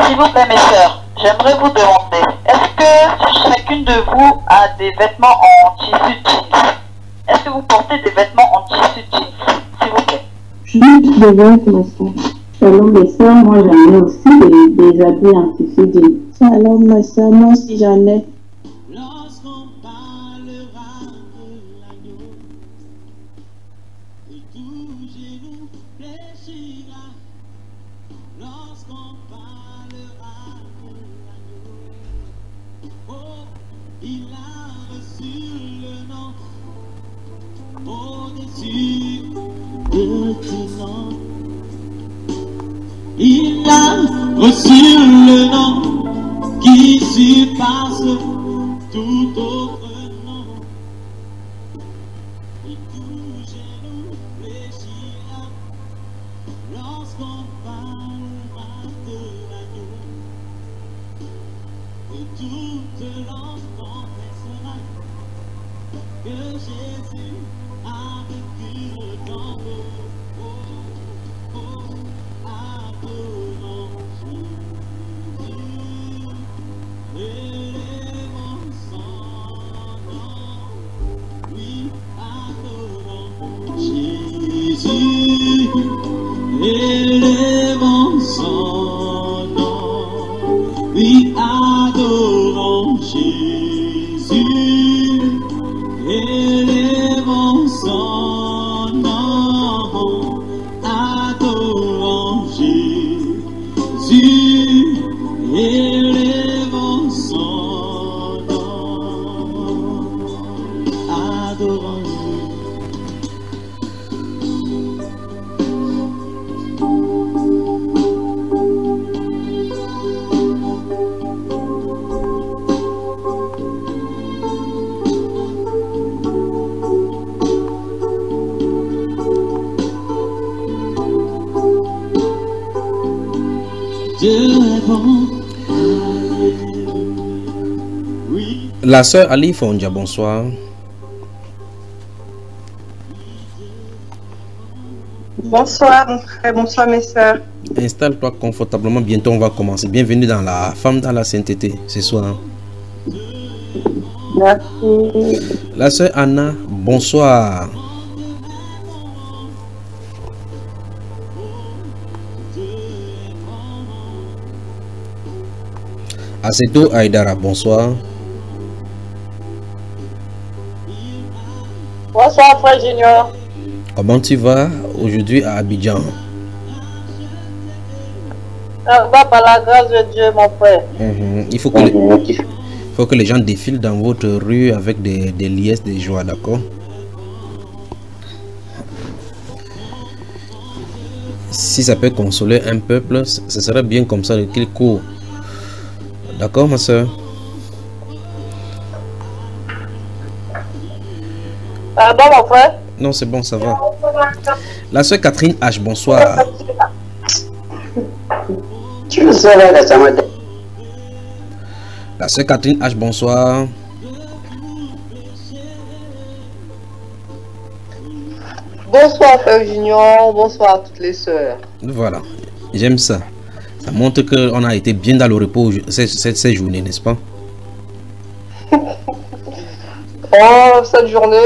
S'il vous plaît, mes sœurs, j'aimerais vous demander, est-ce que chacune de vous a des vêtements en tissu jeans? Est-ce que vous portez des vêtements en tissu jeans, s'il vous plaît? Je vais ma soeur. Selon mes soeurs, moi j'en ai aussi des habits en tissu jeans. Shalom ma soeur, moi aussi j'en ai. Lorsqu'on parlera de l'agneau, et tout genou fléchira. Lorsqu'on parlera de l'agneau, oh, il a reçu le nom au-dessus de tout nom. Il a reçu le nom qui surpasse tout autre nom. Et tout genou fléchira lorsqu'on parlera de l'agneau. Et toute langue confessera que Jésus a vécu le tombeau. Oh, oh, adorons Jésus, élevons son nom. Oui, adorons Jésus, élevons son nom. Oui, adorons Jésus, élevons son nom. Adorons Jésus, élevons son nom. Adorons La sœur Ali Fondia, bonsoir. Bonsoir mon frère, bonsoir mes sœurs. Installe-toi confortablement, bientôt on va commencer. Bienvenue dans la femme dans la sainteté ce soir. Merci. La sœur Anna, bonsoir. Aseto Aïdara, bonsoir. Bonsoir frère Junior. Comment tu vas aujourd'hui à Abidjan? Ça va par la grâce de Dieu mon frère. Il faut que les gens défilent dans votre rue avec des liesses de joie, d'accord? Si ça peut consoler un peuple, ce serait bien comme ça qu'il court. D'accord, ma soeur? Pardon mon frère? Non, c'est bon, ça va. La soeur Catherine H, bonsoir. La soeur Catherine H, bonsoir. Bonsoir frère Junior, bonsoir à toutes les sœurs. Voilà, j'aime ça. Ça montre qu'on a été bien dans le repos cette journée, n'est-ce pas? Oh, cette journée,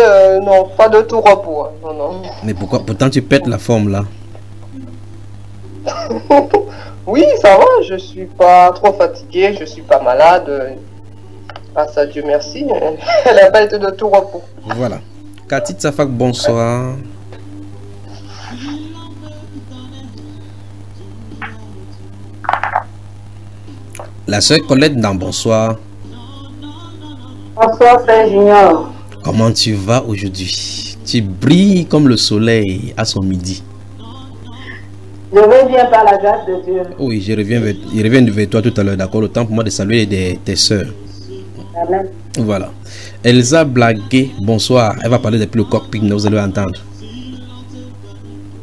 non, pas de tout repos. Non, non. Mais pourquoi? Pourtant tu pètes la forme là. Oui, ça va, je suis pas trop fatigué, je suis pas malade. Grâce à Dieu, merci. Elle a pas été de tout repos. Voilà. Cathy Tsafak, bonsoir. La soeur Colette dans bonsoir. Bonsoir frère Junior. Comment tu vas aujourd'hui? Tu brilles comme le soleil à son midi. Je vais bien par la grâce de Dieu. Oui, je reviens vers toi tout à l'heure, d'accord? Le temps pour moi de saluer tes soeurs. Amen. Voilà. Elsa Blaguet, bonsoir. Elle va parler depuis le cockpit, vous allez entendre.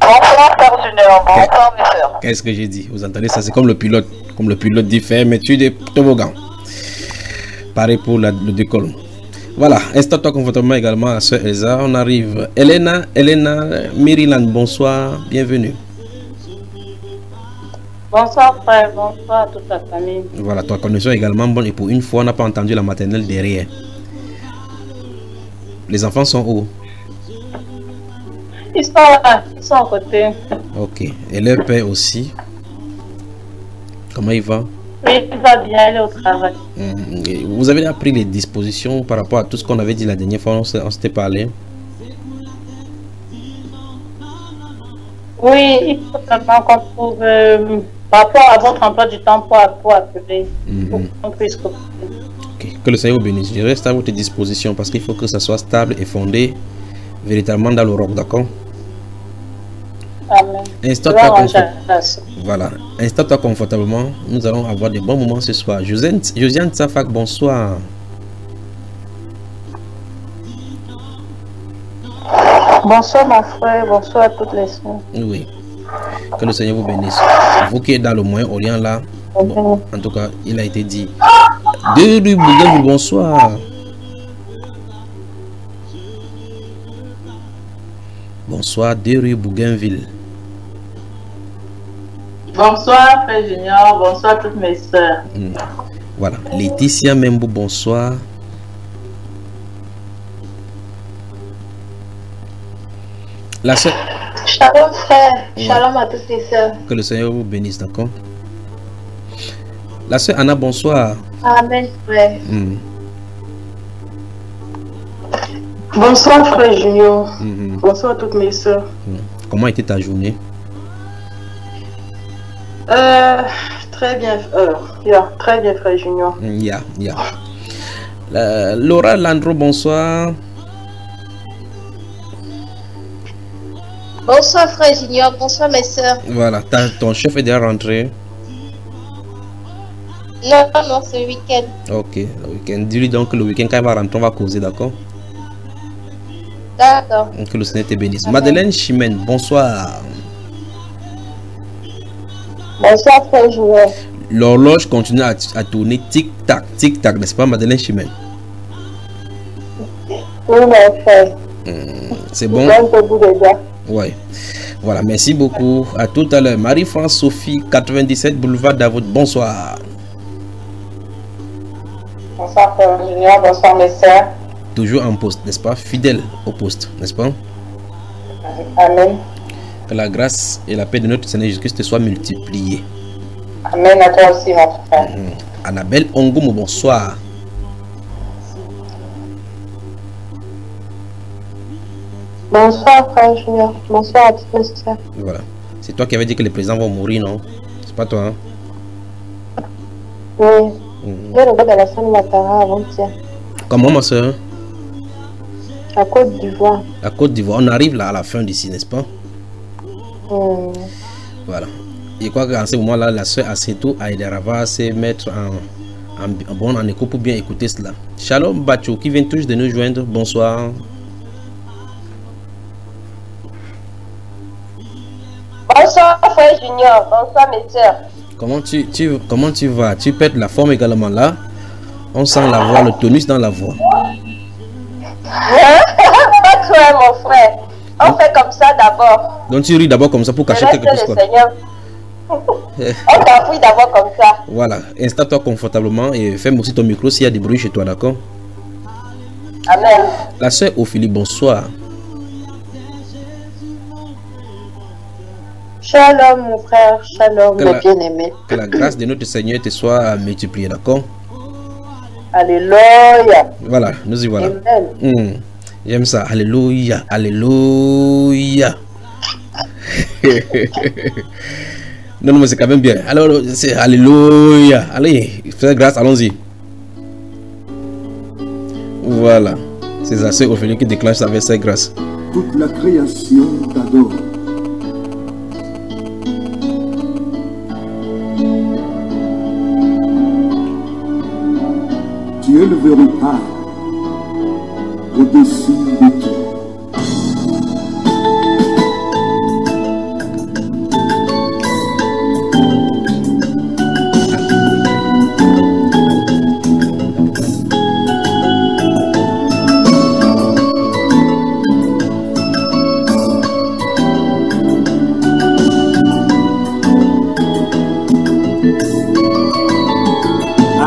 Bonsoir, Père Junior. Bonsoir, mes sœurs. Qu'est-ce que j'ai dit? Vous entendez ça? C'est comme le pilote. Comme le pilote dit, fermeture des toboggans. Pareil pour le décolle. Voilà. Installe-toi confortablement également à sœur Elsa. On arrive. Elena Maryland, bonsoir. Bienvenue. Bonsoir frère, bonsoir à toute la famille. Voilà, ta connexion est également bonne et pour une fois, on n'a pas entendu la maternelle derrière. Les enfants sont où? Ils sont là, ils sont à côté. Ok. Et leur père aussi? Comment il va? Oui, il va bien, il est au travail. Et vous avez déjà pris les dispositions par rapport à tout ce qu'on avait dit la dernière fois, on s'était parlé? Oui, il faut seulement qu'on trouve par rapport à votre emploi du temps pour appeler. Pour qu'on puisse comprendre. Ok. Que le Seigneur vous bénisse. Je reste à votre disposition parce qu'il faut que ça soit stable et fondé véritablement dans le roc, d'accord? Amen. Voilà, installe-toi confortablement. Nous allons avoir des bons moments ce soir. Josiane Tsafak, bonsoir. Bonsoir mon frère, bonsoir à toutes les soeurs. Oui. Que le Seigneur vous bénisse. Vous qui êtes dans le Moyen-Orient là, bon, en tout cas, il a été dit. De rue Bougainville, bonsoir. Bonsoir, de rue Bougainville. Bonsoir frère Junior, bonsoir à toutes mes soeurs. Voilà, Laetitia Membo, bonsoir. La soeur. Shalom frère, shalom à toutes les soeurs. Que le Seigneur vous bénisse, d'accord? La soeur Anna, bonsoir. Amen frère. Bonsoir frère Junior. Bonsoir à toutes mes soeurs. Comment était ta journée? Très bien, très bien frère Junior. Laura Landro, bonsoir. Bonsoir frère Junior, bonsoir mes soeurs. Voilà, ton chef est déjà rentré. Non, c'est le week-end. Ok, le week-end. Dis-lui donc que le week-end, quand il va rentrer, on va causer, d'accord? D'accord. Que le Seigneur te bénisse. Madeleine Chimène, bonsoir. Bonsoir frère Junior. L'horloge continue à tourner tic-tac, n'est-ce pas, Madeleine Chimène? Oui, mon frère. C'est bon? Ouais. Voilà, merci beaucoup. À tout à l'heure. Marie-France Sophie, 97 boulevard Davout, bonsoir. Bonsoir frère Junior, bonsoir mes soeurs. Toujours en poste, n'est-ce pas? Fidèle au poste, n'est-ce pas? Amen. Que la grâce et la paix de notre Seigneur Jésus-Christ soient multipliées. Amen à toi aussi, mon frère. Annabelle Ongomo, bonsoir. Bonsoir frère Junior, bonsoir à toutes mes soeurs. Voilà. C'est toi qui avais dit que les présidents vont mourir, non? C'est pas toi, hein? Oui. J'ai le gars de la salle Ouattara avant-hier. Comment, ma soeur? À Côte d'Ivoire. À Côte d'Ivoire, on arrive là à la fin d'ici, n'est-ce pas? Voilà. Je crois qu'en ce moment-là, la soeur Assetou Aïdara va se mettre en écho pour bien écouter cela. Shalom Bacho qui vient tous de nous joindre. Bonsoir. Bonsoir frère Junior, bonsoir mes soeurs. Comment tu vas? Tu perds la forme également là. On sent la voix, le tonus dans la voix. Pas toi mon frère. On fait comme ça d'abord. Donc tu ris d'abord comme ça pour cacher quelque chose. On t'appuie d'abord comme ça. Voilà, installe-toi confortablement et ferme aussi ton micro s'il y a des bruits chez toi, d'accord? Amen. La soeur Ophélie, bonsoir. Shalom mon frère, shalom mon bien-aimé. Que la grâce de notre Seigneur te soit multipliée, d'accord? Alléluia. Voilà, nous y voilà. Amen. J'aime ça. Alléluia, alléluia. Non, mais c'est quand même bien. Alors, c'est alléluia. Allez, fais grâce, allons-y. Voilà. C'est ça, c'est Ophélie qui déclenche sa verset grâce. Toute la création t'adore. Tu es le véritable au-dessus de tout.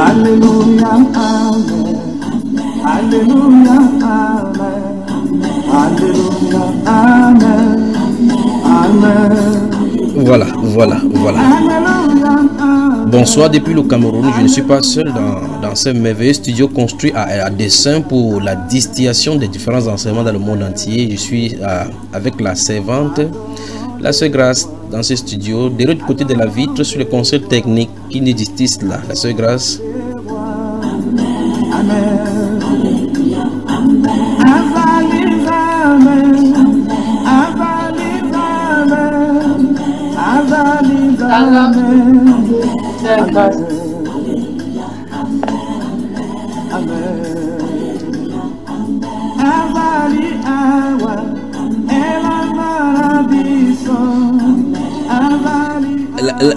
Alléluia, Amen. Alléluia, Amen. Alléluia, Amen. Amen. Voilà. Bonsoir depuis le Cameroun. Je ne suis pas seul dans ce merveilleux studio construit à dessein pour la distillation des différents enseignements dans le monde entier. Je suis avec la servante, la sœur Grâce, dans ce studio. De l'autre côté de la vitre, sur le conseil technique qui nous distille là, la sœur Grâce.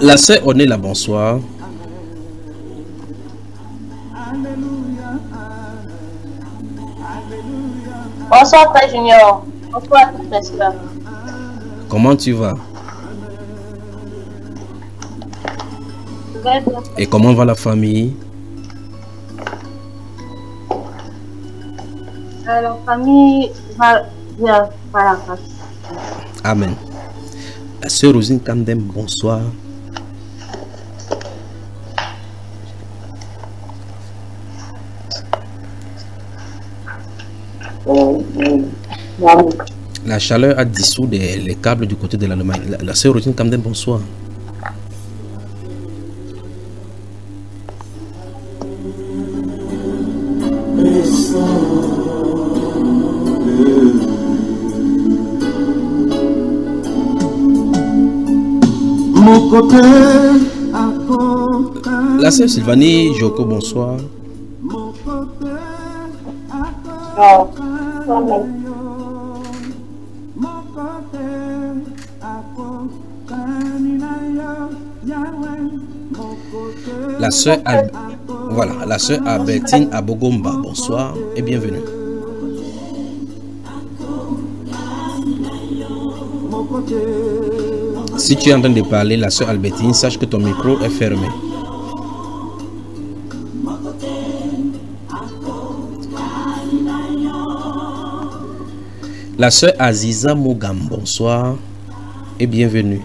La sœur Oné, la bonsoir. Bonsoir, Frère Junior. Bonsoir à toutes les sœurs. Comment tu vas? Et comment va la famille? La famille va bien, par la grâce. Amen. La sœur Rosine Kandem, bonsoir. La chaleur a dissous les câbles du côté de l'Allemagne. La sœur Rosine Kandem, bonsoir. La sœur Sylvanie Joko, bonsoir. La sœur la sœur Albertine Abogomba, bonsoir et bienvenue. Si tu es en train de parler, la sœur Albertine, sache que ton micro est fermé. La sœur Aziza Mogam, bonsoir et bienvenue.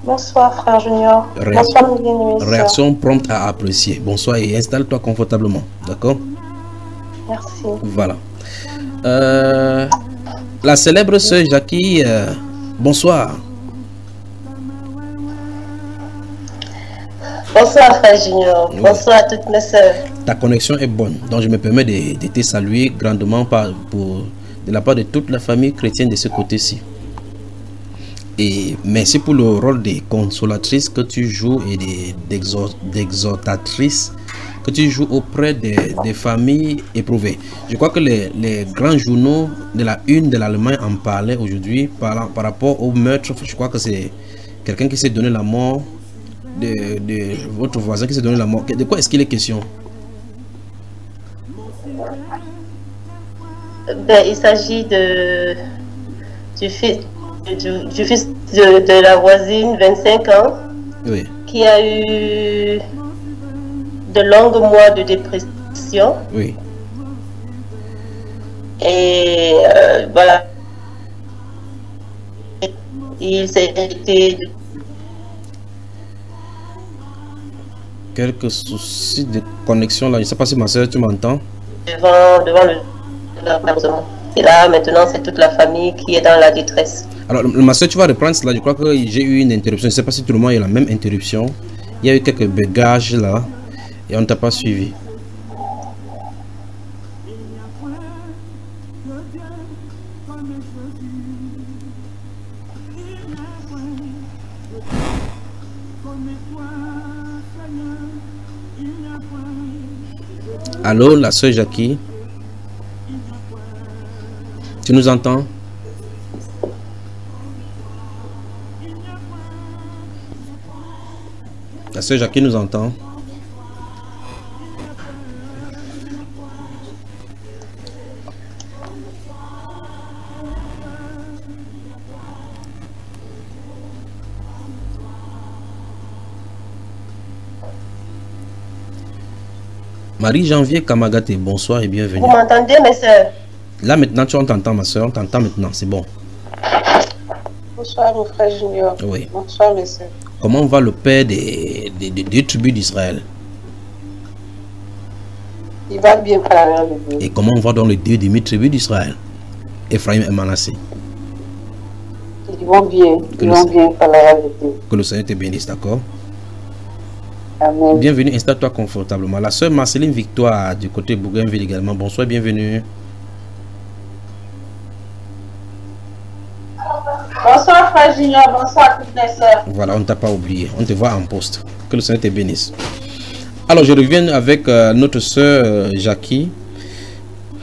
Bonsoir, Frère Junior. Bonsoir, mes bien-aimés. Réaction prompte à apprécier. Bonsoir et installe-toi confortablement. D'accord? Merci. Voilà. La célèbre sœur Jackie, bonsoir. Bonsoir, Frère Junior. Oui. Bonsoir à toutes mes sœurs. Ta connexion est bonne, donc je me permets de te saluer grandement de la part de toute la famille chrétienne de ce côté-ci. Et merci pour le rôle de consolatrice que tu joues et d'exhortatrice que tu joues auprès des familles éprouvées. Je crois que les grands journaux de la une de l'Allemagne en parlaient aujourd'hui par rapport au meurtre. Je crois que c'est quelqu'un qui s'est donné la mort de votre voisin qui s'est donné la mort. De quoi est-ce qu'il est question? Il s'agit du fils de la voisine, 25 ans, oui, qui a eu de longs mois de dépression. Oui. Et voilà. Il s'est été... Quelques soucis de connexion là. Je ne sais pas si ma soeur, tu m'entends? Devant le... Et là, maintenant, c'est toute la famille qui est dans la détresse. Alors, ma soeur, tu vas reprendre cela. Je crois que j'ai eu une interruption. Je ne sais pas si tout le monde a eu la même interruption. Il y a eu quelques bagages là et on ne t'a pas suivi. Allô, la soeur Jackie? Tu nous entends? La sœur Jackie nous entend? Marie-Janvier Kamagate, bonsoir et bienvenue. Vous m'entendez, mes soeurs? Là maintenant, tu t'entends, ma soeur. On t'entend maintenant, c'est bon. Bonsoir, mon frère Junior. Oui. Bonsoir, mes soeurs. Comment va le père des deux tribus d'Israël? Il va bien parler avec vous. Et comment on va dans les deux demi-tribus d'Israël? Ephraim et Manassé. Ils vont bien. Ils vont bien parler avec vous. Que le Seigneur te bénisse, d'accord? Amen. Bienvenue, installe-toi confortablement. La sœur Marceline Victoire du côté Bougainville également. Bonsoir, bienvenue. Bonsoir, frère Junior. Bonsoir, toutes les sœurs. Voilà, on ne t'a pas oublié. On te voit en poste. Que le Seigneur te bénisse. Alors, je reviens avec notre sœur Jackie.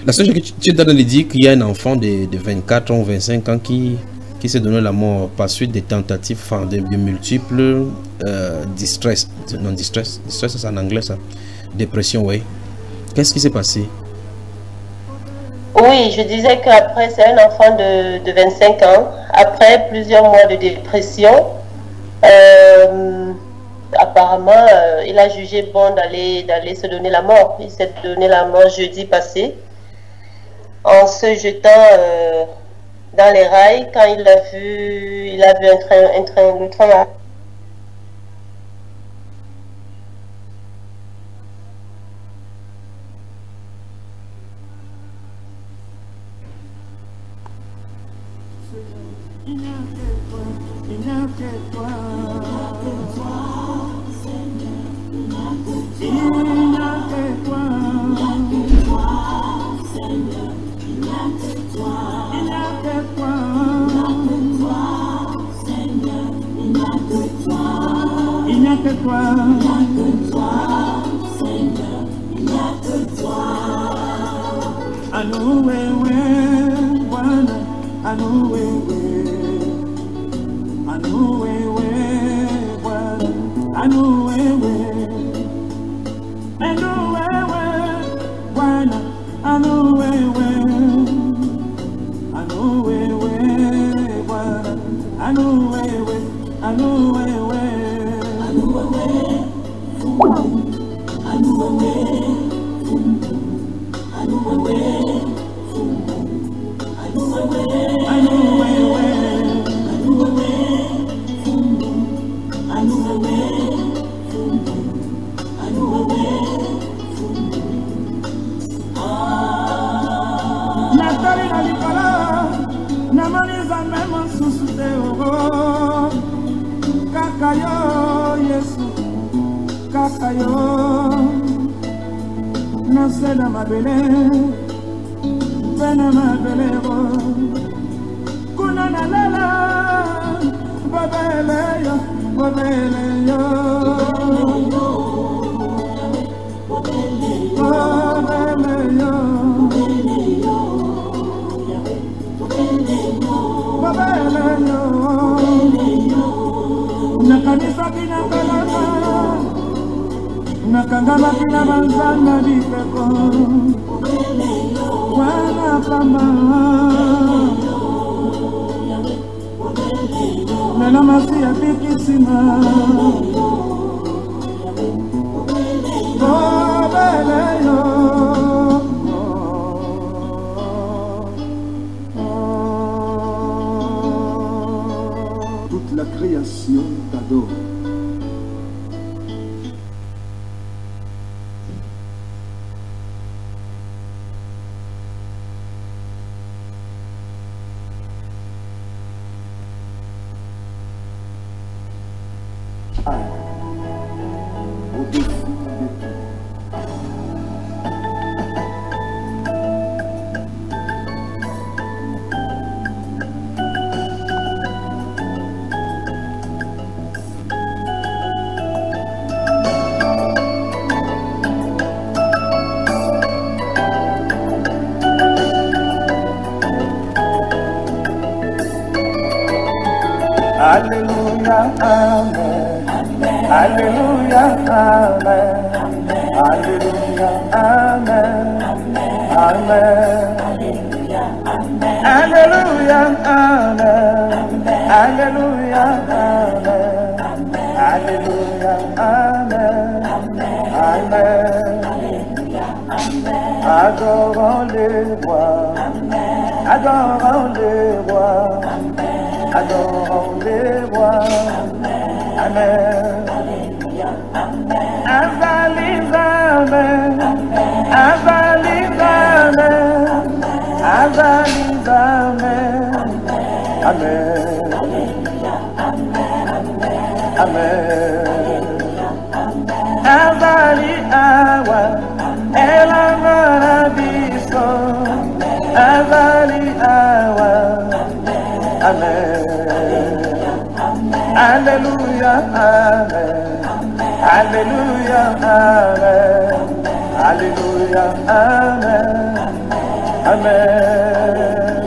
La sœur Jackie, tu es dans de dire qu'il y a un enfant de 24 ans, 25 ans qui s'est donné la mort par suite des tentatives, enfin, de multiples distress. Non, distress c'est en anglais ça. Dépression, oui. Qu'est-ce qui s'est passé? Oui, je disais qu'après, c'est un enfant de 25 ans. Après plusieurs mois de dépression, apparemment, il a jugé bon d'aller se donner la mort. Il s'est donné la mort jeudi passé en se jetant dans les rails quand il a vu le train. Toute la création t'adore. Au-dessus de tout. Alléluia, Amen. Alléluia, Amen. Alléluia, Amen. Amen. Alléluia, Amen. Alléluia, Amen. Alléluia, Amen. Amen. Adorons les rois, adorons les rois, adorons les rois. Amen. Amen. Amen. Avali awa, elamana biso. Avali awa, amen. Alléluia, amen. Alléluia, amen. Alléluia, amen. Amen.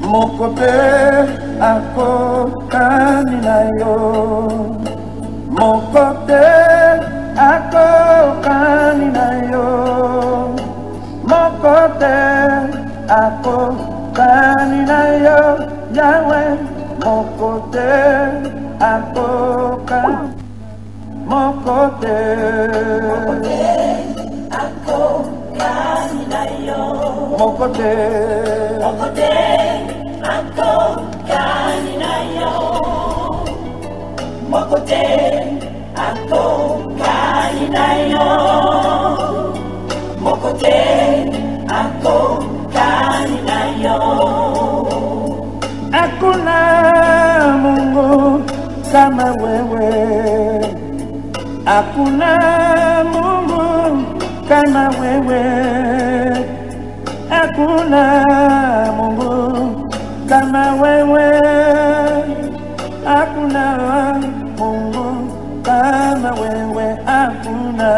Mon côté ako kanina yo, mon côté ako kanina yo, mon côté ako kanina yo, Yahweh, mon côté ako kanina, mon côté ako kanina yo, mon côté ako kanina yo, mokote ako kanina yo, mokote ako kanina yo. Hakuna Mungu kama wewe, hakuna Mungu kama wewe, hakuna Mungu kama wewe, hakuna Mungu kama wewe, hakuna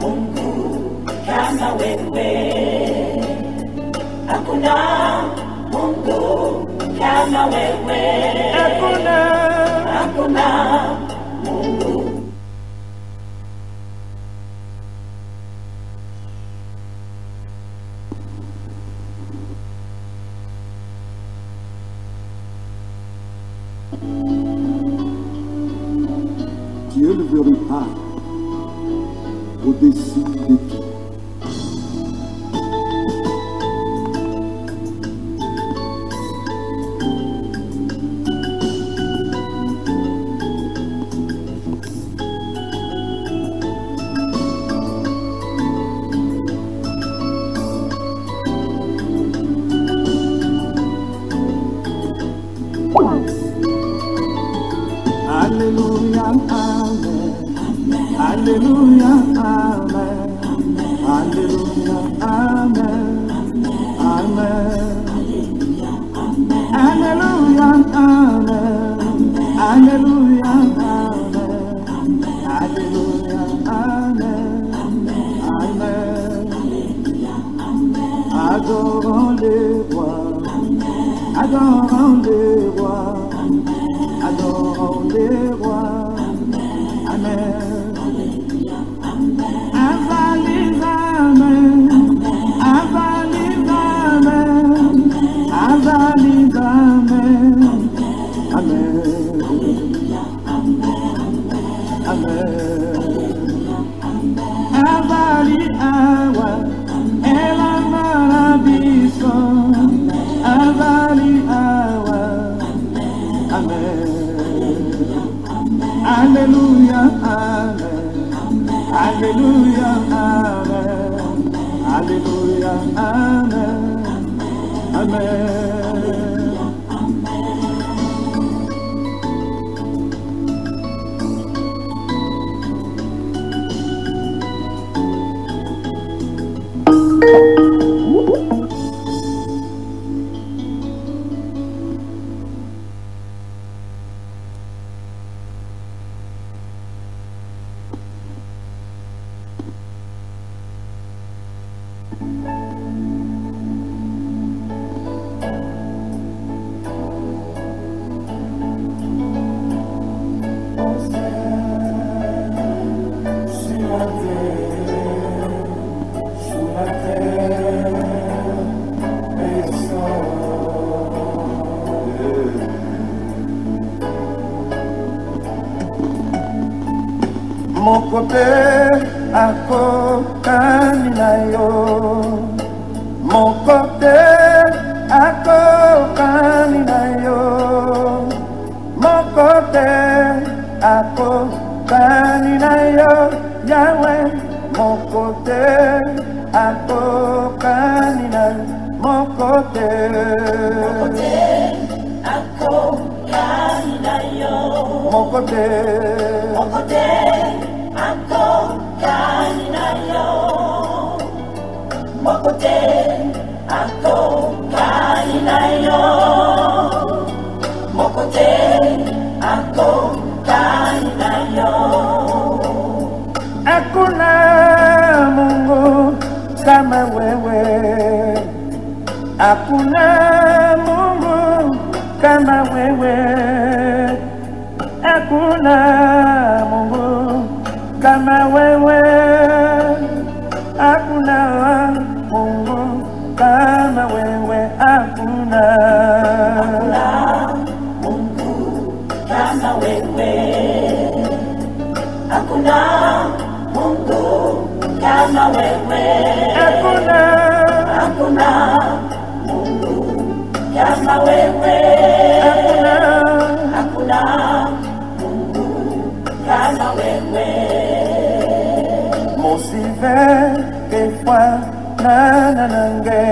Mungu kama wewe, hakuna Mungu kama wewe, hakuna Mungu. Dieu ne veut pas au-dessus de tout. Alléluia, amen. Alléluia, amen. Alléluia, amen. Amen. Alléluia, amen. Alléluia, amen. Alléluia, amen. Amen. Adorons les rois. Adorons les rois. Adorons les rois. Amen. Avalise, amen. Avalise, amen. Avalise, amen. Amen. Amen. Avali awa, elamana biso. Avali awa. Amen. Alléluia, amen. Alléluia, amen. Alléluia, amen. Amen. mon côté ako kaninayo, mon côté ako kaninayo, mon côté ako kaninayo, Yahweh, mon côté ako kaninayo, mon côté ako kaninayo, mon côté ako kaninayo, mon côté ako kaninayo, mon côté ako kaninayo. Hakuna Mungu kama wewe, hakuna Mungu kama wewe, hakuna Mungu kama wewe, hakuna Mungu kama wewe, hakuna Mungu kama wewe, hakuna Mungu kama wewe, hakuna Mungu kama wewe, hakuna Mungu kama wewe. Mosive kefwa nana nange,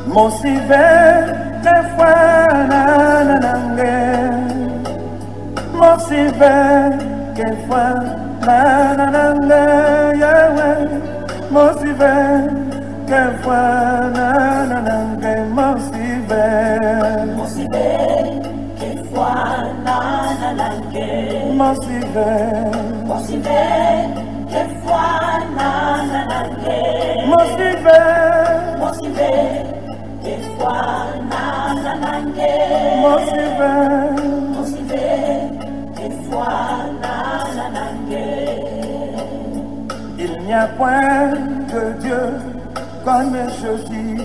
Mosive kefwa nana nange, Mosive kefwa nana nange, Yahweh, Mosive kefwa nana nange, Mosive kefwa nana nange, Mosive kefwa nana nange, Mosive kefwa nana nange, Mosive kefwa nana nange. Il n'y a point de Dieu comme Jésus.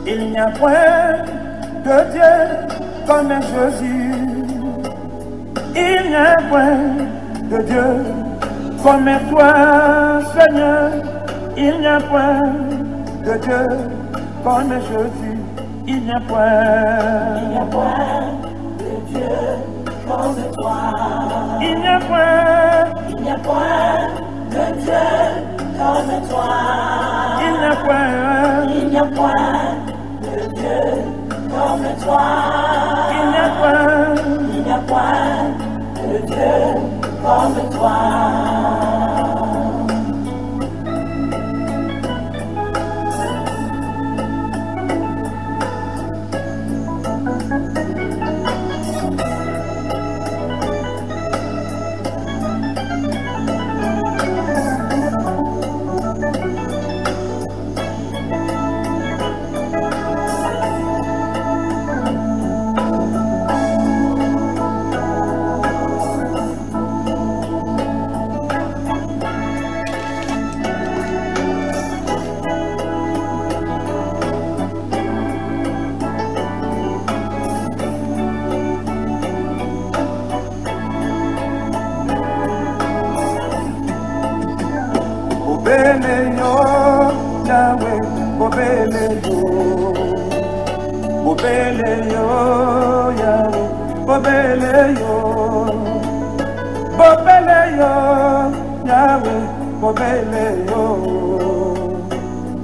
Il n'y a point de Dieu comme Jésus. Il n'y a point de Dieu comme toi, Seigneur. Il n'y a point de Dieu comme Jésus. Il n'y a point de Dieu comme toi. Il n'y a point de Dieu comme toi. Il n'y a point de Dieu comme toi. Il n'y a point de Dieu comme toi. Bobeleyo, Yahweh, Bobeleyo, Bobeleyo, Yahweh, Bobeleyo,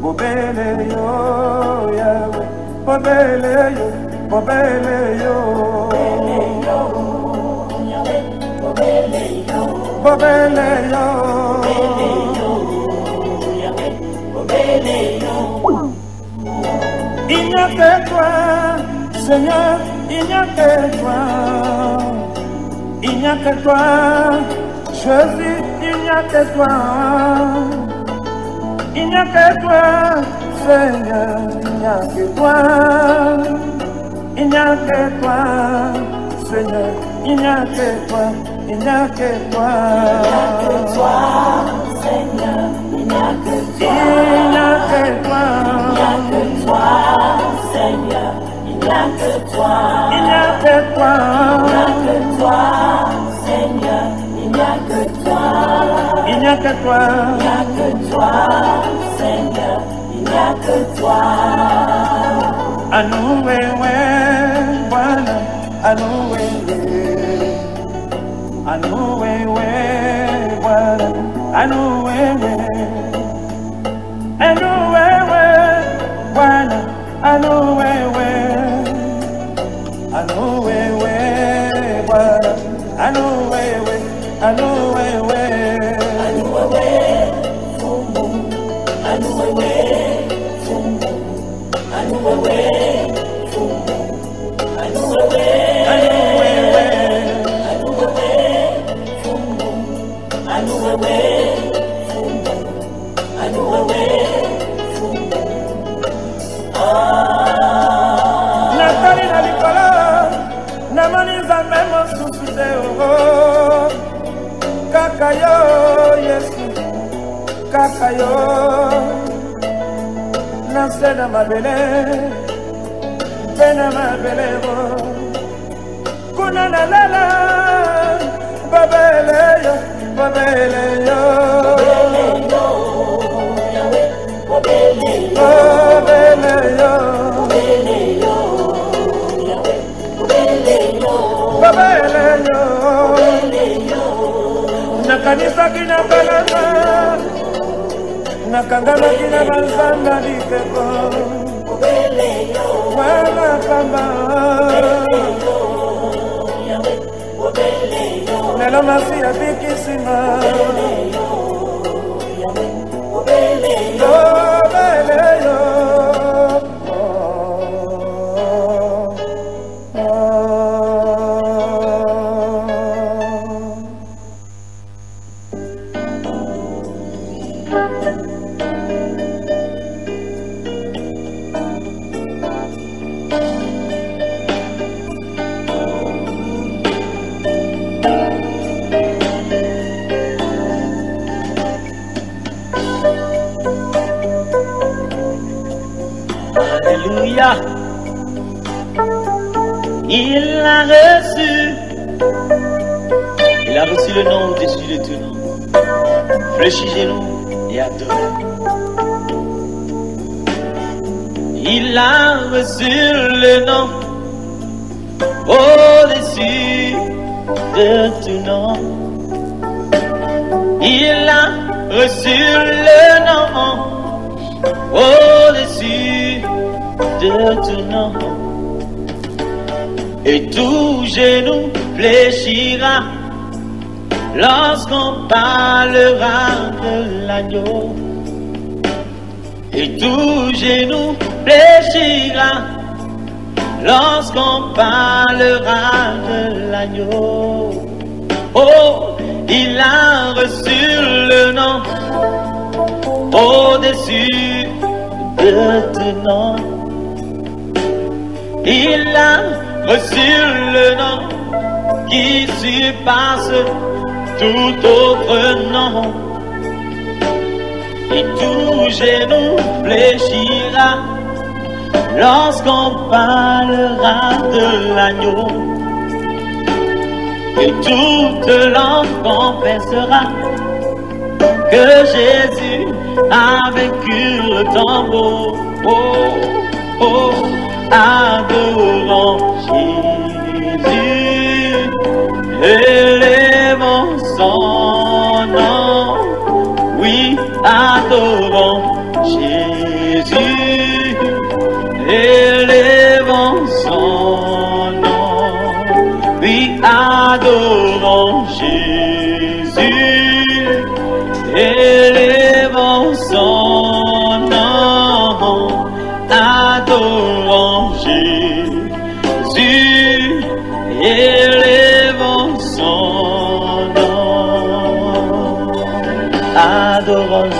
Bobeleyo, Yahweh, Bobeleyo, Bobeleyo, Yahweh, Bobeleyo, Bobeleyo, Bobeleyo. Il n'y a que toi, Seigneur, il n'y a que toi. Il n'y a que toi, Jésus, il n'y a que toi. Il n'y a que toi, Seigneur, il n'y a que toi. Il n'y a que toi, Seigneur, il n'y a que toi. Il n'y a que toi, Seigneur, il n'y a que toi. il n'y a que toi, Seigneur, il n'y a que toi. il n'y a que toi, Seigneur, il Il n'y a que toi. Il n'y a que toi, Seigneur, il n'y a que toi. À nous, voilà. À nous, à nous, voilà. À nous, à nous, voilà. À nous, à nous, voilà. À nous, à nous, Nathalie na likolo namoniza memo susu te kaka yo Yesu kaka yo nase na mabele mpe na mabele kuna nalela babele yo babele yo babele yo babeleyo nakanisaki na kalama nakangamaki na banzanga likeko wana kamba lelo masi abikisima babeleyo Alléluia. Il a reçu le nom au-dessus de tout nom. Fléchissez-nous et adorez. Il a reçu le nom au-dessus de tout nom. Il a reçu le nom au-dessus de tout nom. Et tout genou fléchira lorsqu'on parlera de l'agneau. Et tout genou fléchira lorsqu'on parlera de l'agneau. Oh, il a reçu le nom au-dessus de tout nom. Il a reçu le nom qui surpasse tout autre nom. Et tout genou fléchira lorsqu'on parlera de l'agneau. Et toute langue confessera que Jésus a vaincu le tombeau. Oh, oh, adorons Jésus, élevons son nom. Oui, adorons Jésus, élevons son nom. Oui, adorons Jésus, élevons son nom. Adorons Jésus, élevons son nom. Adorons-le.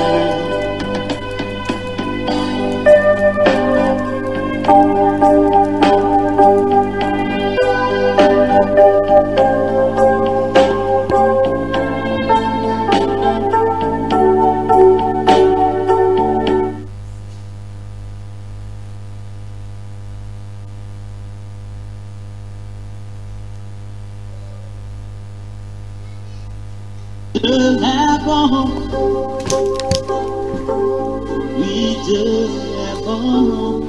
Dieu est bon. Oui, Dieu est bon.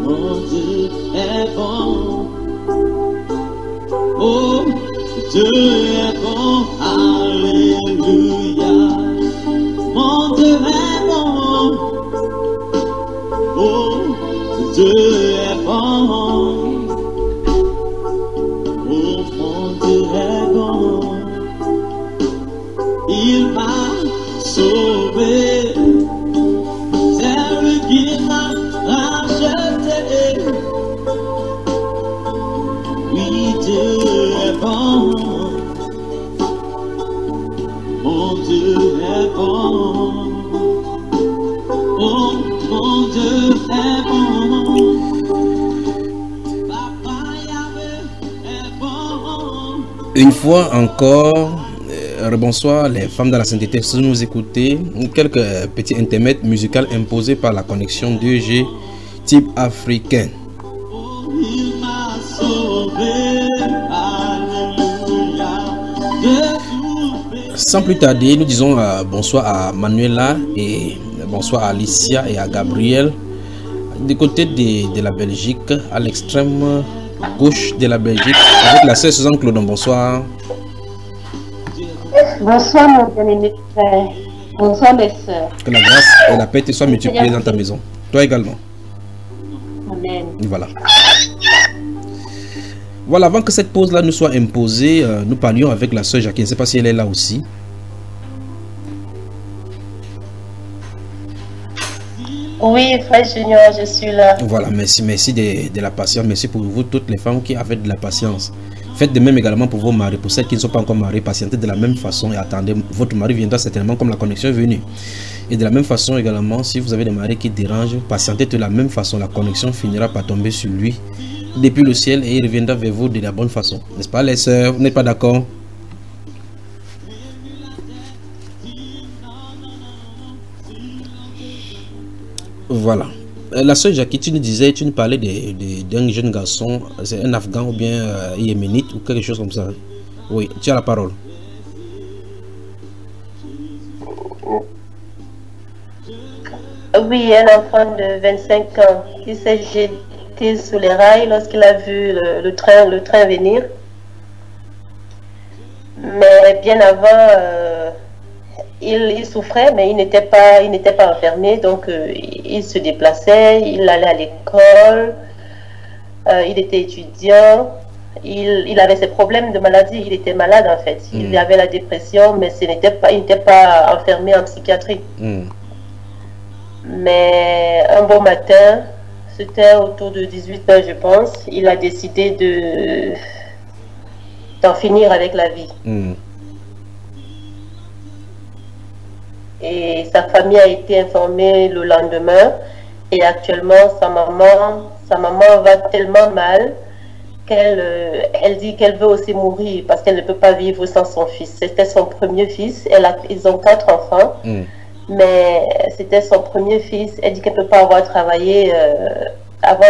Mon Dieu est bon. Oh, Dieu est bon. Alléluia. Mon Dieu est bon. Oh, Dieu est bon. Oh, mon Dieu est bon. Il m'a sauvé. C'est lui qui m'a racheté. Oui, Dieu est bon. Mon Dieu est bon. Oh, mon Dieu est bon. Papa Yahweh est bon. Une fois encore, bonsoir les femmes de la sainteté, si vous nous écoutez, quelques petits intermèdes musicaux imposés par la connexion 2G type africain. Il m'a sauvé. Alléluia. Sans plus tarder, nous disons bonsoir à Manuela et bonsoir à Alicia et à Gabriel. Du côté de la Belgique, à l'extrême gauche de la Belgique, avec la sœur Suzanne Claudon. Bonsoir. Bonsoir mon bien-aimé frère. Bonsoir mes sœurs. Que la grâce et la paix te soient multipliées dans ta maison. Toi également. Amen. Voilà. Voilà, avant que cette pause-là nous soit imposée, nous parlions avec la sœur Jacqueline. Je ne sais pas si elle est là aussi. Oui, frère Junior, je suis là. Voilà, merci de la patience. Merci pour vous, toutes les femmes qui avaient de la patience. Faites de même également pour vos maris. Pour celles qui ne sont pas encore mariées, patientez de la même façon et attendez. Votre mari viendra certainement comme la connexion est venue. Et de la même façon également, si vous avez des maris qui dérangent, patientez de la même façon. La connexion finira par tomber sur lui depuis le ciel et il reviendra vers vous de la bonne façon. N'est-ce pas les sœurs? Vous n'êtes pas d'accord? Voilà. La sœur Jackie, tu nous disais, tu nous parlais d'un jeune garçon, c'est un Afghan ou bien yéménite ou quelque chose comme ça. Oui, tu as la parole. Oui, un enfant de 25 ans qui s'est jeté sous les rails lorsqu'il a vu le train venir. Mais bien avant, il souffrait, mais il n'était pas enfermé, donc il se déplaçait, il allait à l'école, il était étudiant, il avait ses problèmes de maladie, il était malade en fait. Il avait la dépression, mais il n'était pas enfermé en psychiatrie. Mais un beau matin, c'était autour de 18 h je pense, il a décidé d'en finir avec la vie. Et sa famille a été informée le lendemain. Et actuellement, sa maman va tellement mal qu'elle dit qu'elle veut aussi mourir parce qu'elle ne peut pas vivre sans son fils. C'était son premier fils. Ils ont 4 enfants. Mais c'était son premier fils. Elle dit qu'elle ne peut pas avoir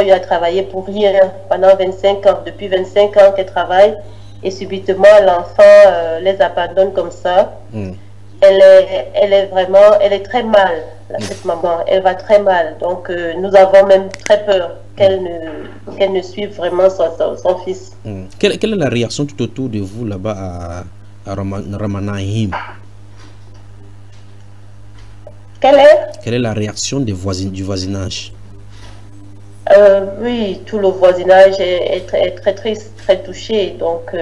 eu à travailler pour rien pendant 25 ans. Depuis 25 ans qu'elle travaille. Et subitement, l'enfant les abandonne comme ça. Elle est très mal, cette maman, elle va très mal. Donc nous avons même très peur qu'elle ne suive vraiment son fils. Quelle est la réaction tout autour de vous là-bas à Ramanaïm? Quelle est la réaction du voisinage? Oui, tout le voisinage est très triste, très touché. Donc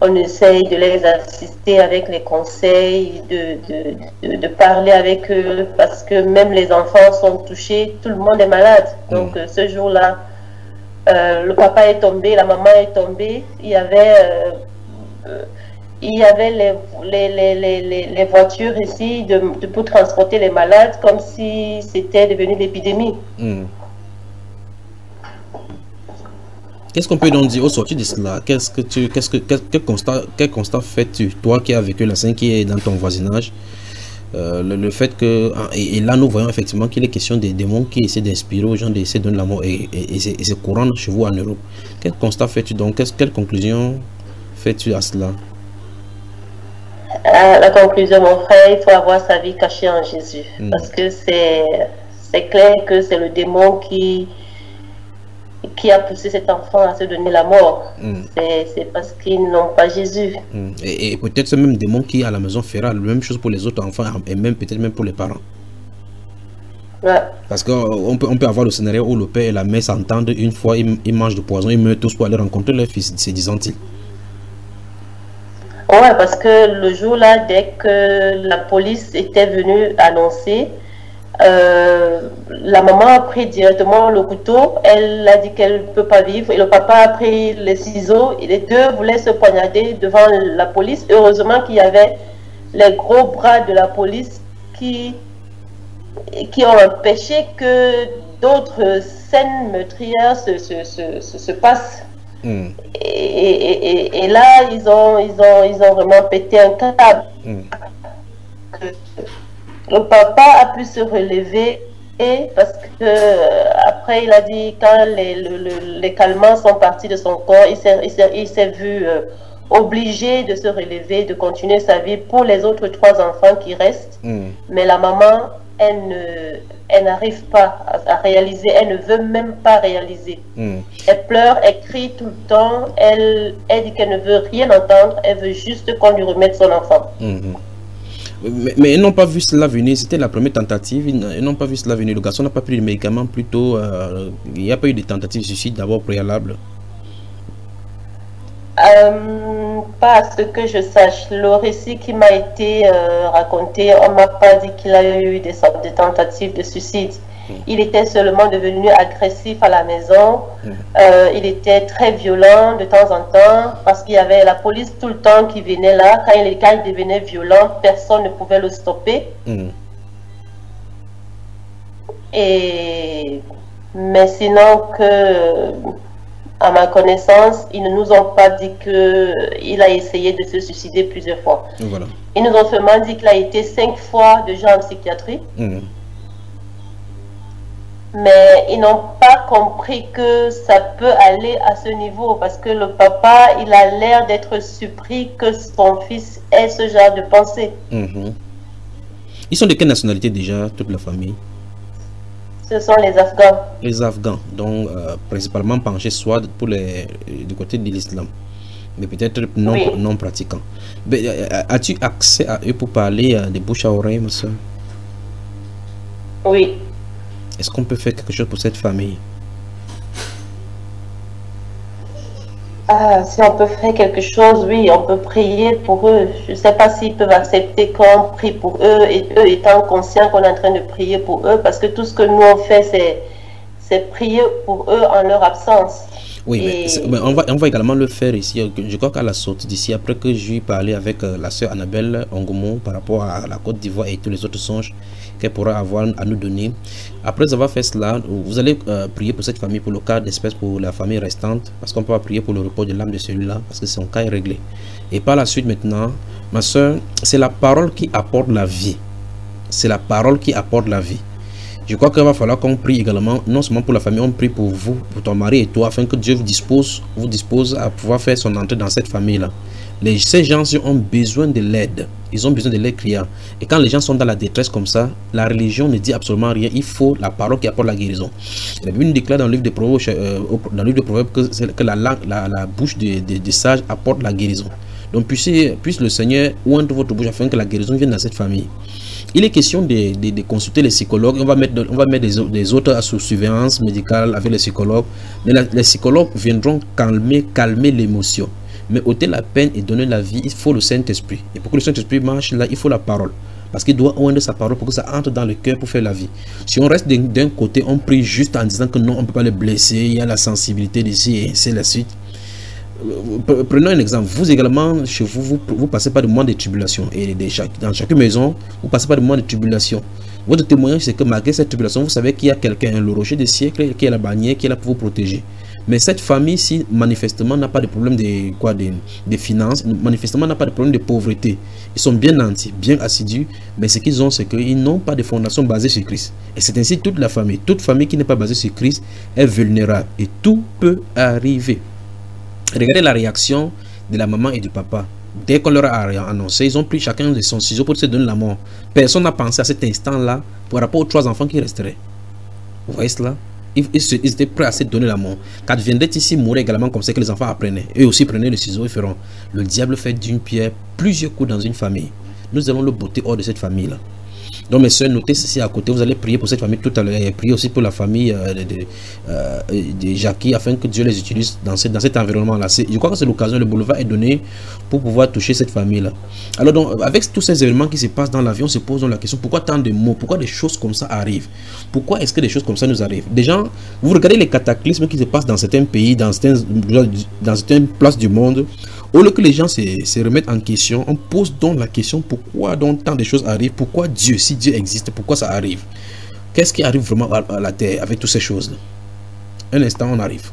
on essaye de les assister avec les conseils, de parler avec eux, parce que même les enfants sont touchés, tout le monde est malade. Donc ce jour-là, le papa est tombé, la maman est tombée, il y avait les voitures ici pour transporter les malades, comme si c'était devenu l'épidémie. Qu'est-ce qu'on peut donc dire au sortir de cela? Quel constat fais-tu, toi qui as vécu la scène, qui est dans ton voisinage, le fait que, et là nous voyons effectivement qu'il est question des démons qui essaient d'inspirer aux gens d'essayer de donner la mort, et c'est courant chez vous en Europe. Quel constat fais-tu donc? Quelle conclusion fais-tu à cela? La conclusion, mon frère, il faut avoir sa vie cachée en Jésus. Parce que c'est clair que c'est le démon qui a poussé cet enfant à se donner la mort. C'est parce qu'ils n'ont pas Jésus. Et peut-être ce même démon qui à la maison fera la même chose pour les autres enfants et même peut-être même pour les parents. Ouais. Parce qu'on peut avoir le scénario où le père et la mère s'entendent, une fois ils mangent du poison, ils meurent tous pour aller rencontrer leur fils, c'est disant-il. Ouais, parce que le jour-là, dès que la police était venue annoncer, la maman a pris directement le couteau, elle a dit qu'elle ne peut pas vivre, et le papa a pris les ciseaux, et les deux voulaient se poignarder devant la police. Heureusement qu'il y avait les gros bras de la police qui ont empêché que d'autres scènes meurtrières se passent. Et là, ils ont vraiment pété un câble. Le papa a pu se relever parce que après il a dit quand les calmants sont partis de son corps, il s'est vu obligé de se relever, de continuer sa vie pour les autres 3 enfants qui restent. Mais la maman, elle n'arrive pas à réaliser, elle ne veut même pas réaliser. Elle pleure, elle crie tout le temps, elle dit qu'elle ne veut rien entendre, elle veut juste qu'on lui remette son enfant. Mais ils n'ont pas vu cela venir, c'était la première tentative, ils n'ont pas vu cela venir. Le garçon n'a pas pris de médicaments, plutôt, il n'y a pas eu de tentative de suicide d'abord préalable. Pas à ce que je sache. Le récit qui m'a été raconté, on ne m'a pas dit qu'il a eu des tentatives de suicide. Il était seulement devenu agressif à la maison. Il était très violent de temps en temps parce qu'il y avait la police tout le temps qui venait là. Quand il devenait violent, personne ne pouvait le stopper. Mais sinon à ma connaissance, ils ne nous ont pas dit qu'il a essayé de se suicider plusieurs fois. Voilà. Ils nous ont seulement dit qu'il a été 5 fois déjà en psychiatrie. Mais ils n'ont pas compris que ça peut aller à ce niveau parce que le papa, il a l'air d'être surpris que son fils ait ce genre de pensée. Ils sont de quelle nationalité déjà, toute la famille? Ce sont les Afghans. Les Afghans, donc principalement penchés soit pour du côté de l'islam, mais peut-être non pratiquants. As-tu accès à eux pour parler de bouche à oreille, ma soeur? Oui. Est-ce qu'on peut faire quelque chose pour cette famille? Si on peut faire quelque chose, oui, on peut prier pour eux. Je ne sais pas s'ils peuvent accepter qu'on prie pour eux, et eux étant conscients qu'on est en train de prier pour eux, parce que tout ce que nous on fait, c'est prier pour eux en leur absence. Oui, mais on va également le faire ici. Je crois qu'à la sortie d'ici, après que j'ai parlé avec la sœur Annabelle Ongomo par rapport à la Côte d'Ivoire et tous les autres songes qu'elle pourra avoir à nous donner. Après avoir fait cela, vous allez prier pour cette famille, pour le cas d'espèce pour la famille restante, parce qu'on peut pas prier pour le repos de l'âme de celui-là, parce que son cas est réglé. Et par la suite maintenant, ma soeur, c'est la parole qui apporte la vie. C'est la parole qui apporte la vie. Je crois qu'il va falloir qu'on prie également, non seulement pour la famille, on prie pour vous, pour ton mari et toi, afin que Dieu vous dispose à pouvoir faire son entrée dans cette famille-là. Ces gens ont besoin de l'aide. Ils ont besoin de l'aide criant. Et quand les gens sont dans la détresse comme ça, la religion ne dit absolument rien. Il faut la parole qui apporte la guérison. La Bible nous déclare dans le livre de Proverbes, que la bouche des sages apporte la guérison. Donc puisse le Seigneur oindre votre bouche afin que la guérison vienne dans cette famille. Il est question de consulter les psychologues. On va mettre des autres sous surveillance médicale avec les psychologues. Mais les psychologues viendront calmer l'émotion. Mais ôter la peine et donner la vie, il faut le Saint-Esprit. Et pour que le Saint-Esprit marche là, il faut la parole. Parce qu'il doit oindre sa parole pour que ça entre dans le cœur pour faire la vie. Si on reste d'un côté, on prie juste en disant que non, on ne peut pas le blesser, il y a la sensibilité d'ici et c'est la suite. Prenons un exemple. Vous également, chez vous passez pas de moments de tribulation. Et dans chaque maison, vous passez pas de moments de tribulation. Votre témoignage, c'est que malgré cette tribulation, vous savez qu'il y a quelqu'un, le rocher des siècles, qui est la bannière, qui est là pour vous protéger. Mais cette famille-ci, manifestement, n'a pas de problème de finances, manifestement, n'a pas de problème de pauvreté. Ils sont bien nantis, bien assidus, mais ce qu'ils ont, c'est qu'ils n'ont pas de fondation basée sur Christ. Et c'est ainsi toute la famille. Toute famille qui n'est pas basée sur Christ est vulnérable. Et tout peut arriver. Regardez la réaction de la maman et du papa. Dès qu'on leur a annoncé, ils ont pris chacun de son ciseau pour se donner la mort. Personne n'a pensé à cet instant-là par rapport aux 3 enfants qui resteraient. Vous voyez cela? Ils étaient prêts à se donner la mort. Qu'adviendrait ici mourir également comme ça que les enfants apprenaient. Eux aussi prenaient le ciseau et feront. Le diable fait d'une pierre plusieurs coups dans une famille. Nous allons le botter hors de cette famille-là. Donc mes soeurs, notez ceci à côté. Vous allez prier pour cette famille tout à l'heure. Et prier aussi pour la famille de Jackie afin que Dieu les utilise dans cet environnement-là. Je crois que c'est l'occasion, le boulevard est donné pour pouvoir toucher cette famille-là. Alors donc, avec tous ces événements qui se passent dans la vie, on se pose la question, pourquoi tant de mots? Pourquoi des choses comme ça arrivent? Pourquoi est-ce que des choses comme ça nous arrivent? Des gens, vous regardez les cataclysmes qui se passent dans certains pays, dans certaines places du monde. Au lieu que les gens se remettent en question, on pose donc la question, pourquoi donc tant de choses arrivent? Pourquoi Dieu, si Dieu existe, pourquoi ça arrive? Qu'est-ce qui arrive vraiment à la terre avec toutes ces choses-là? Un instant, on arrive.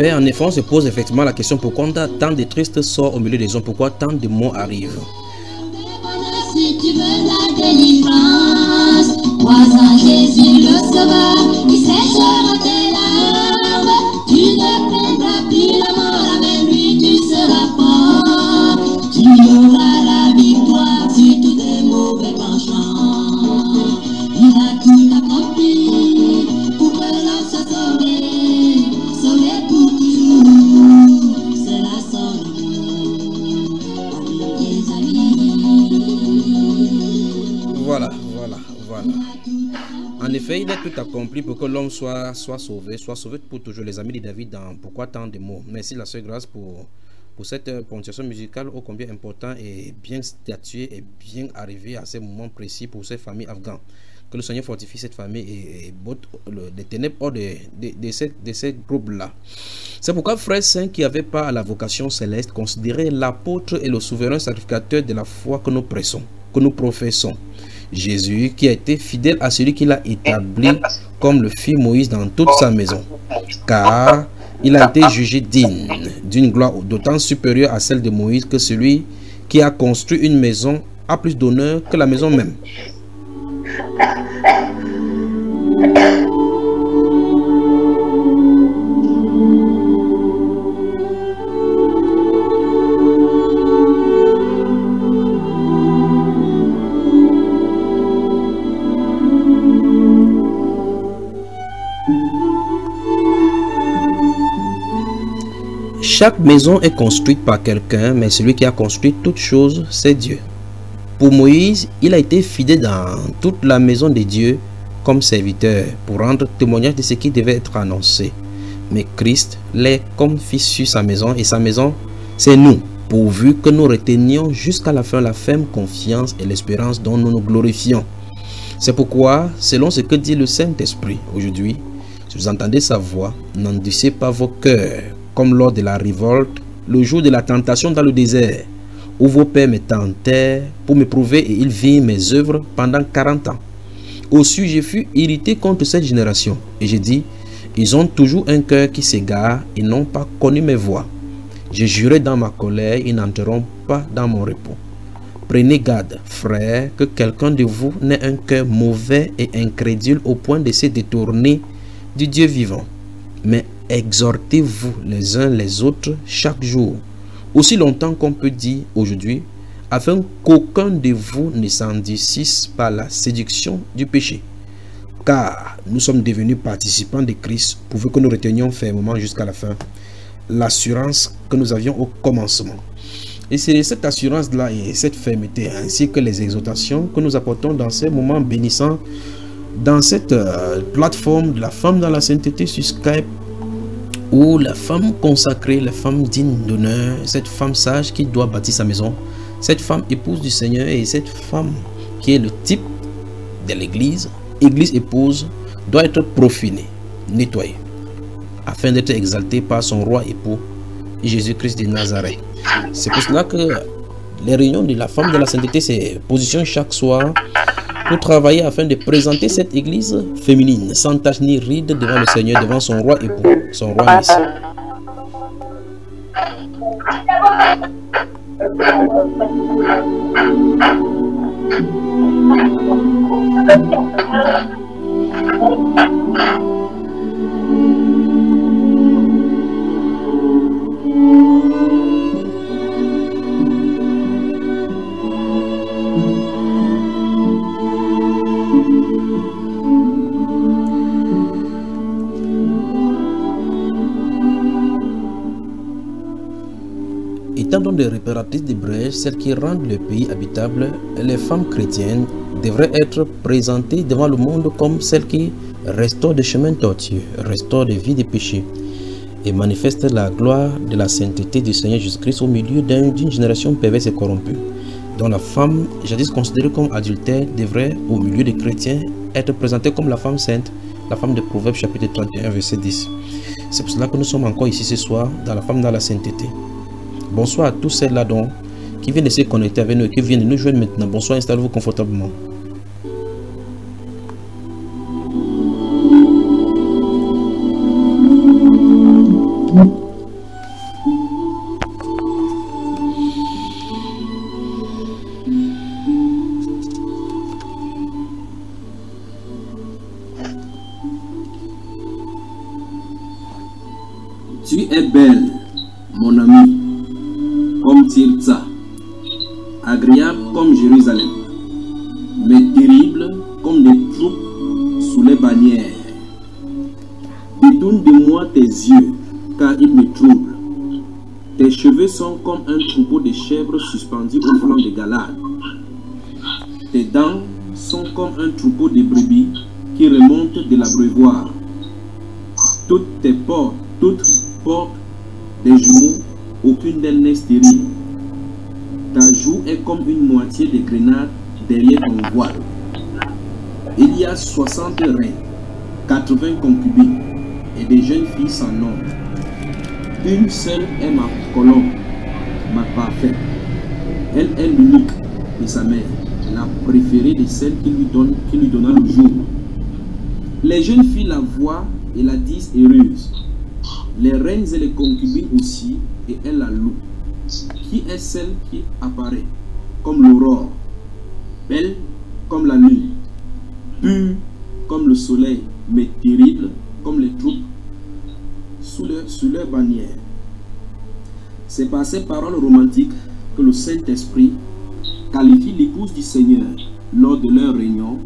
En effet, on se pose effectivement la question pourquoi tant de tristes sorts au milieu des hommes, pourquoi tant de mots arrivent. Si tu veux la délivrance, crois en Jésus le Sauveur, il séchera tes larmes. Tu ne craindras plus la mort, avec lui tu seras fort. Tu auras la victoire sur tous tes mauvais penchants. Il a tout accompli pour que l'homme soit sauvé, sauvé pour toujours. C'est la son amour, tes amis. Voilà. En effet, il est tout accompli pour que l'homme soit sauvé pour toujours. Les amis de David dans Pourquoi tant de mots. Merci la sœur Grâce pour cette ponctuation musicale ô combien important et bien statuée et bien arrivée à ces moments précis pour ces familles afghanes. Que le Seigneur fortifie cette famille et botte des ténèbres hors de ces groupes-là. C'est pourquoi frères saints qui n'avaient pas la vocation céleste considéraient l'apôtre et le souverain sacrificateur de la foi que nous pressons, que nous professons. Jésus qui a été fidèle à celui qui l'a établi comme le fit Moïse dans toute sa maison. Car il a été jugé digne d'une gloire d'autant supérieure à celle de Moïse que celui qui a construit une maison a plus d'honneur que la maison même. Chaque maison est construite par quelqu'un, mais celui qui a construit toute chose, c'est Dieu. Pour Moïse, il a été fidèle dans toute la maison de Dieu comme serviteur pour rendre témoignage de ce qui devait être annoncé. Mais Christ l'est comme fils sur sa maison, et sa maison, c'est nous, pourvu que nous retenions jusqu'à la fin la ferme confiance et l'espérance dont nous nous glorifions. C'est pourquoi, selon ce que dit le Saint-Esprit aujourd'hui, si vous entendez sa voix, n'endurcissez pas vos cœurs, comme lors de la révolte, le jour de la tentation dans le désert, où vos pères me tentèrent pour m'éprouver et ils virent mes œuvres pendant 40 ans. Aussi je fus irrité contre cette génération, et j'ai dit, ils ont toujours un cœur qui s'égare et n'ont pas connu mes voies. J'ai juré dans ma colère, ils n'entreront pas dans mon repos. Prenez garde, frères, que quelqu'un de vous n'ait un cœur mauvais et incrédule au point de se détourner du Dieu vivant. Mais exhortez-vous les uns les autres chaque jour, aussi longtemps qu'on peut dire aujourd'hui, afin qu'aucun de vous ne s'endurcisse par la séduction du péché. Car nous sommes devenus participants de Christ, pourvu que nous retenions fermement jusqu'à la fin l'assurance que nous avions au commencement. Et c'est cette assurance-là et cette fermeté, ainsi que les exhortations que nous apportons dans ces moments bénissants, dans cette plateforme de la femme dans la sainteté sur Skype, où la femme consacrée, la femme digne d'honneur, cette femme sage qui doit bâtir sa maison, cette femme épouse du Seigneur et cette femme qui est le type de l'église, église épouse, doit être profanée, nettoyée, afin d'être exaltée par son roi époux, Jésus-Christ de Nazareth. C'est pour cela que les réunions de la femme de la sainteté se positionnent chaque soir pour travailler afin de présenter cette église féminine, sans tache ni ride, devant le Seigneur, devant son roi époux, son roi Messie. Étant donc des réparatrices de brèches, celles qui rendent le pays habitable, les femmes chrétiennes devraient être présentées devant le monde comme celles qui restaurent des chemins tortueux, restaurent des vies de péché et manifestent la gloire de la sainteté du Seigneur Jésus-Christ au milieu d'une génération perverse et corrompue, dont la femme, jadis considérée comme adultère, devrait, au milieu des chrétiens, être présentée comme la femme sainte, la femme de Proverbes chapitre 31, verset 10. C'est pour cela que nous sommes encore ici ce soir, dans la femme dans la sainteté. Bonsoir à tous celles-là donc qui viennent de se connecter avec nous et qui viennent de nous joindre maintenant. Bonsoir, installez-vous confortablement. Tu es belle, mon ami, comme Tirza, agréable comme Jérusalem, mais terrible comme des troupes sous les bannières. Détourne de moi tes yeux, car ils me troublent. Tes cheveux sont comme un troupeau de chèvres suspendus au flanc de Galade. Tes dents sont comme un troupeau de brebis qui remontent de l'abreuvoir. Toutes portent des jumeaux, aucune d'elles n'est stérile. Ta joue est comme une moitié de grenade derrière ton voile. Il y a 60 reines, 80 concubines et des jeunes filles sans nombre. Une seule est ma colombe, ma parfaite. Elle est l'unique de sa mère, la préférée de celle qui lui donna le jour. Les jeunes filles la voient et la disent heureuse. Les reines et les concubines aussi, et elles la louent. Qui est celle qui apparaît comme l'aurore, belle comme la lune, pure comme le soleil, mais terrible comme les troupes sous leur bannière. C'est par ces paroles romantiques que le Saint-Esprit qualifie l'épouse du Seigneur lors de leur réunion,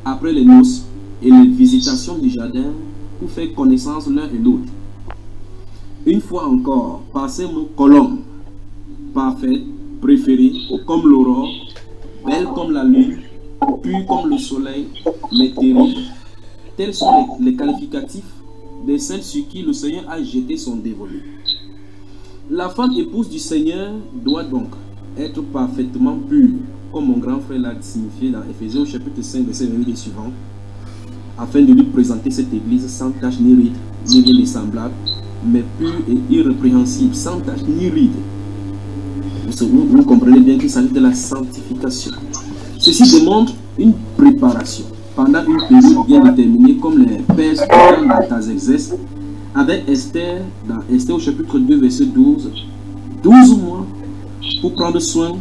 après les noces et les visitations du jardin pour faire connaissance l'un et l'autre. Une fois encore, par ces mots colombe, parfaite, préférée, comme l'aurore, belle comme la lune, pure comme le soleil, mais terrible. Tels sont les qualificatifs de celles sur qui le Seigneur a jeté son dévolu. La femme épouse du Seigneur doit donc être parfaitement pure, comme mon grand frère l'a signifié dans Éphésiens chapitre 5, verset 28 et suivant, afin de lui présenter cette église sans tache ni ride, ni rien de semblable, mais pure et irrépréhensible, sans tache ni ride. Vous comprenez bien qu'il s'agit de la sanctification. Ceci demande une préparation pendant une période bien déterminée, comme les pères dans Artaxerxès avec Esther, dans Esther au chapitre 2 verset 12, 12 mois pour prendre soin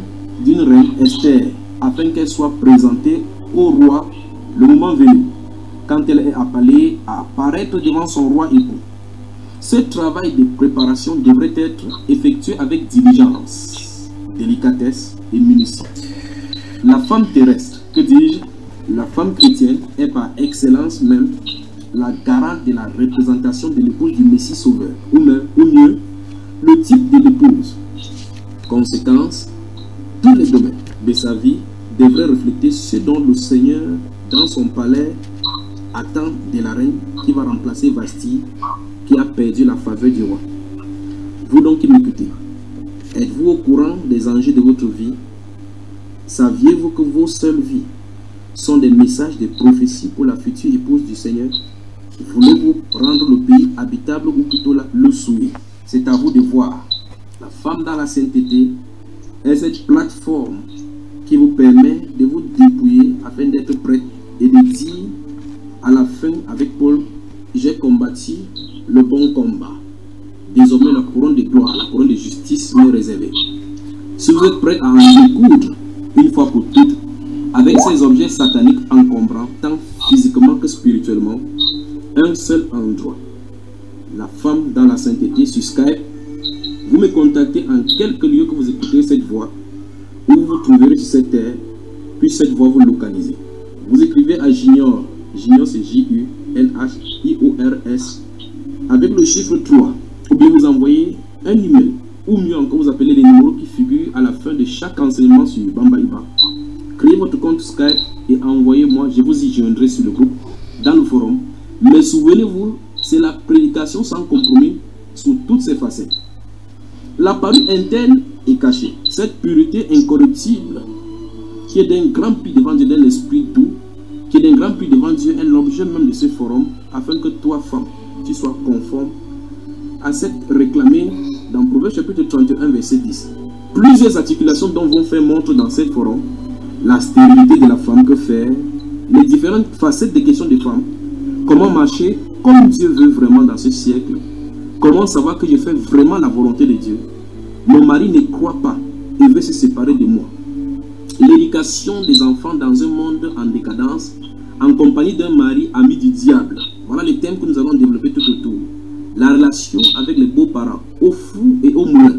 d'une reine, Esther, afin qu'elle soit présentée au roi le moment venu, quand elle est appelée à apparaître devant son roi époux. Ce travail de préparation devrait être effectué avec diligence, délicatesse et minutie. La femme terrestre, que dis-je, la femme chrétienne est par excellence même la garante de la représentation de l'épouse du Messie Sauveur, ou mieux, le type de l'épouse. Conséquence, tous les domaines de sa vie devraient refléter ce dont le Seigneur, dans son palais, attend de la reine qui va remplacer Vasti, qui a perdu la faveur du roi. Vous donc qui m'écoutez, êtes-vous au courant des enjeux de votre vie? Saviez-vous que vos seules vies sont des messages de prophétie pour la future épouse du Seigneur? Voulez-vous rendre le pays habitable ou plutôt le souiller? C'est à vous de voir. La femme dans la sainteté est cette plateforme qui vous permet de vous dépouiller afin d'être prête et de dire à la fin avec Paul: j'ai combattu le bon combat. Désormais la couronne de gloire, la couronne de justice m'est réservée. Si vous êtes prêt à en découdre une fois pour toutes avec ces objets sataniques encombrants, tant physiquement que spirituellement, un seul endroit, la femme dans la sainteté sur Skype. Vous me contactez en quelque lieu que vous écoutez cette voix, où vous trouverez sur cette terre, puis cette voix vous localisez. Vous écrivez à Junior, Junior c'est J-U-N-H-I-O-R-S, avec le chiffre 3, ou bien vous envoyez un email, ou mieux encore vous appelez les numéros qui figurent à la fin de chaque enseignement sur Bambaiba. Créez votre compte Skype et envoyez-moi, je vous y joindrai sur le groupe, dans le forum. Mais souvenez-vous, c'est la prédication sans compromis sous toutes ses facettes. La parure interne est cachée. Cette pureté incorruptible, qui est d'un grand prix devant Dieu, d'un esprit doux, qui est d'un grand prix devant Dieu, est l'objet même de ce forum, afin que toi, femme, tu sois conforme à cette réclamée dans Proverbe chapitre 31, verset 10. Plusieurs articulations dont vont faire montre dans ce forum: la stérilité de la femme, que faire, les différentes facettes des questions des femmes, comment marcher comme Dieu veut vraiment dans ce siècle, comment savoir que je fais vraiment la volonté de Dieu, mon mari ne croit pas et veut se séparer de moi, l'éducation des enfants dans un monde en décadence, en compagnie d'un mari ami du diable. Voilà les thèmes que nous allons développer tout autour. La relation avec les beaux-parents, au fou et au moulin,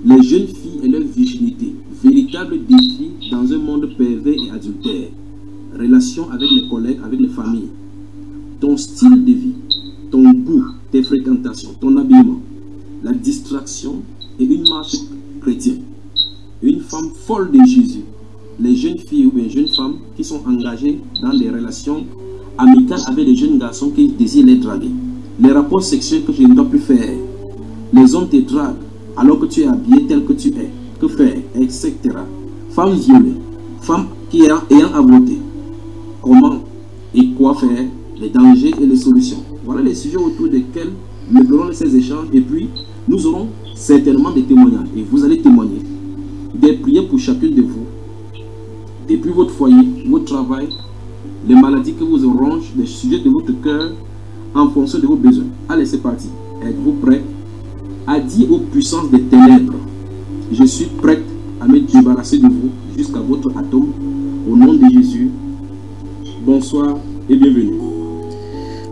les jeunes filles et leur virginité, véritable défi dans un monde pervers et adultère, relation avec les collègues, avec les familles, ton style de vie, ton goût, tes fréquentations, ton habillement, la distraction et une marche chrétienne. Une femme folle de Jésus, les jeunes filles ou bien jeunes femmes qui sont engagées dans des relations amicales avec les jeunes garçons qui désirent les draguer, les rapports sexuels que je ne dois plus faire, les hommes te draguent alors que tu es habillé tel que tu es, que faire, etc. Femmes violées, femmes ayant avorté, comment et quoi faire, les dangers et les solutions. Voilà les sujets autour desquels nous ferons ces échanges et puis nous aurons certainement des témoignages et vous allez témoigner, des prières pour chacun de vous, depuis votre foyer, votre travail, les maladies que vous rongent, les sujets de votre cœur en fonction de vos besoins. Allez, c'est parti. Êtes-vous prêts à dire aux puissances des ténèbres, je suis prête à me débarrasser de vous jusqu'à votre atome, au nom de Jésus. Bonsoir et bienvenue.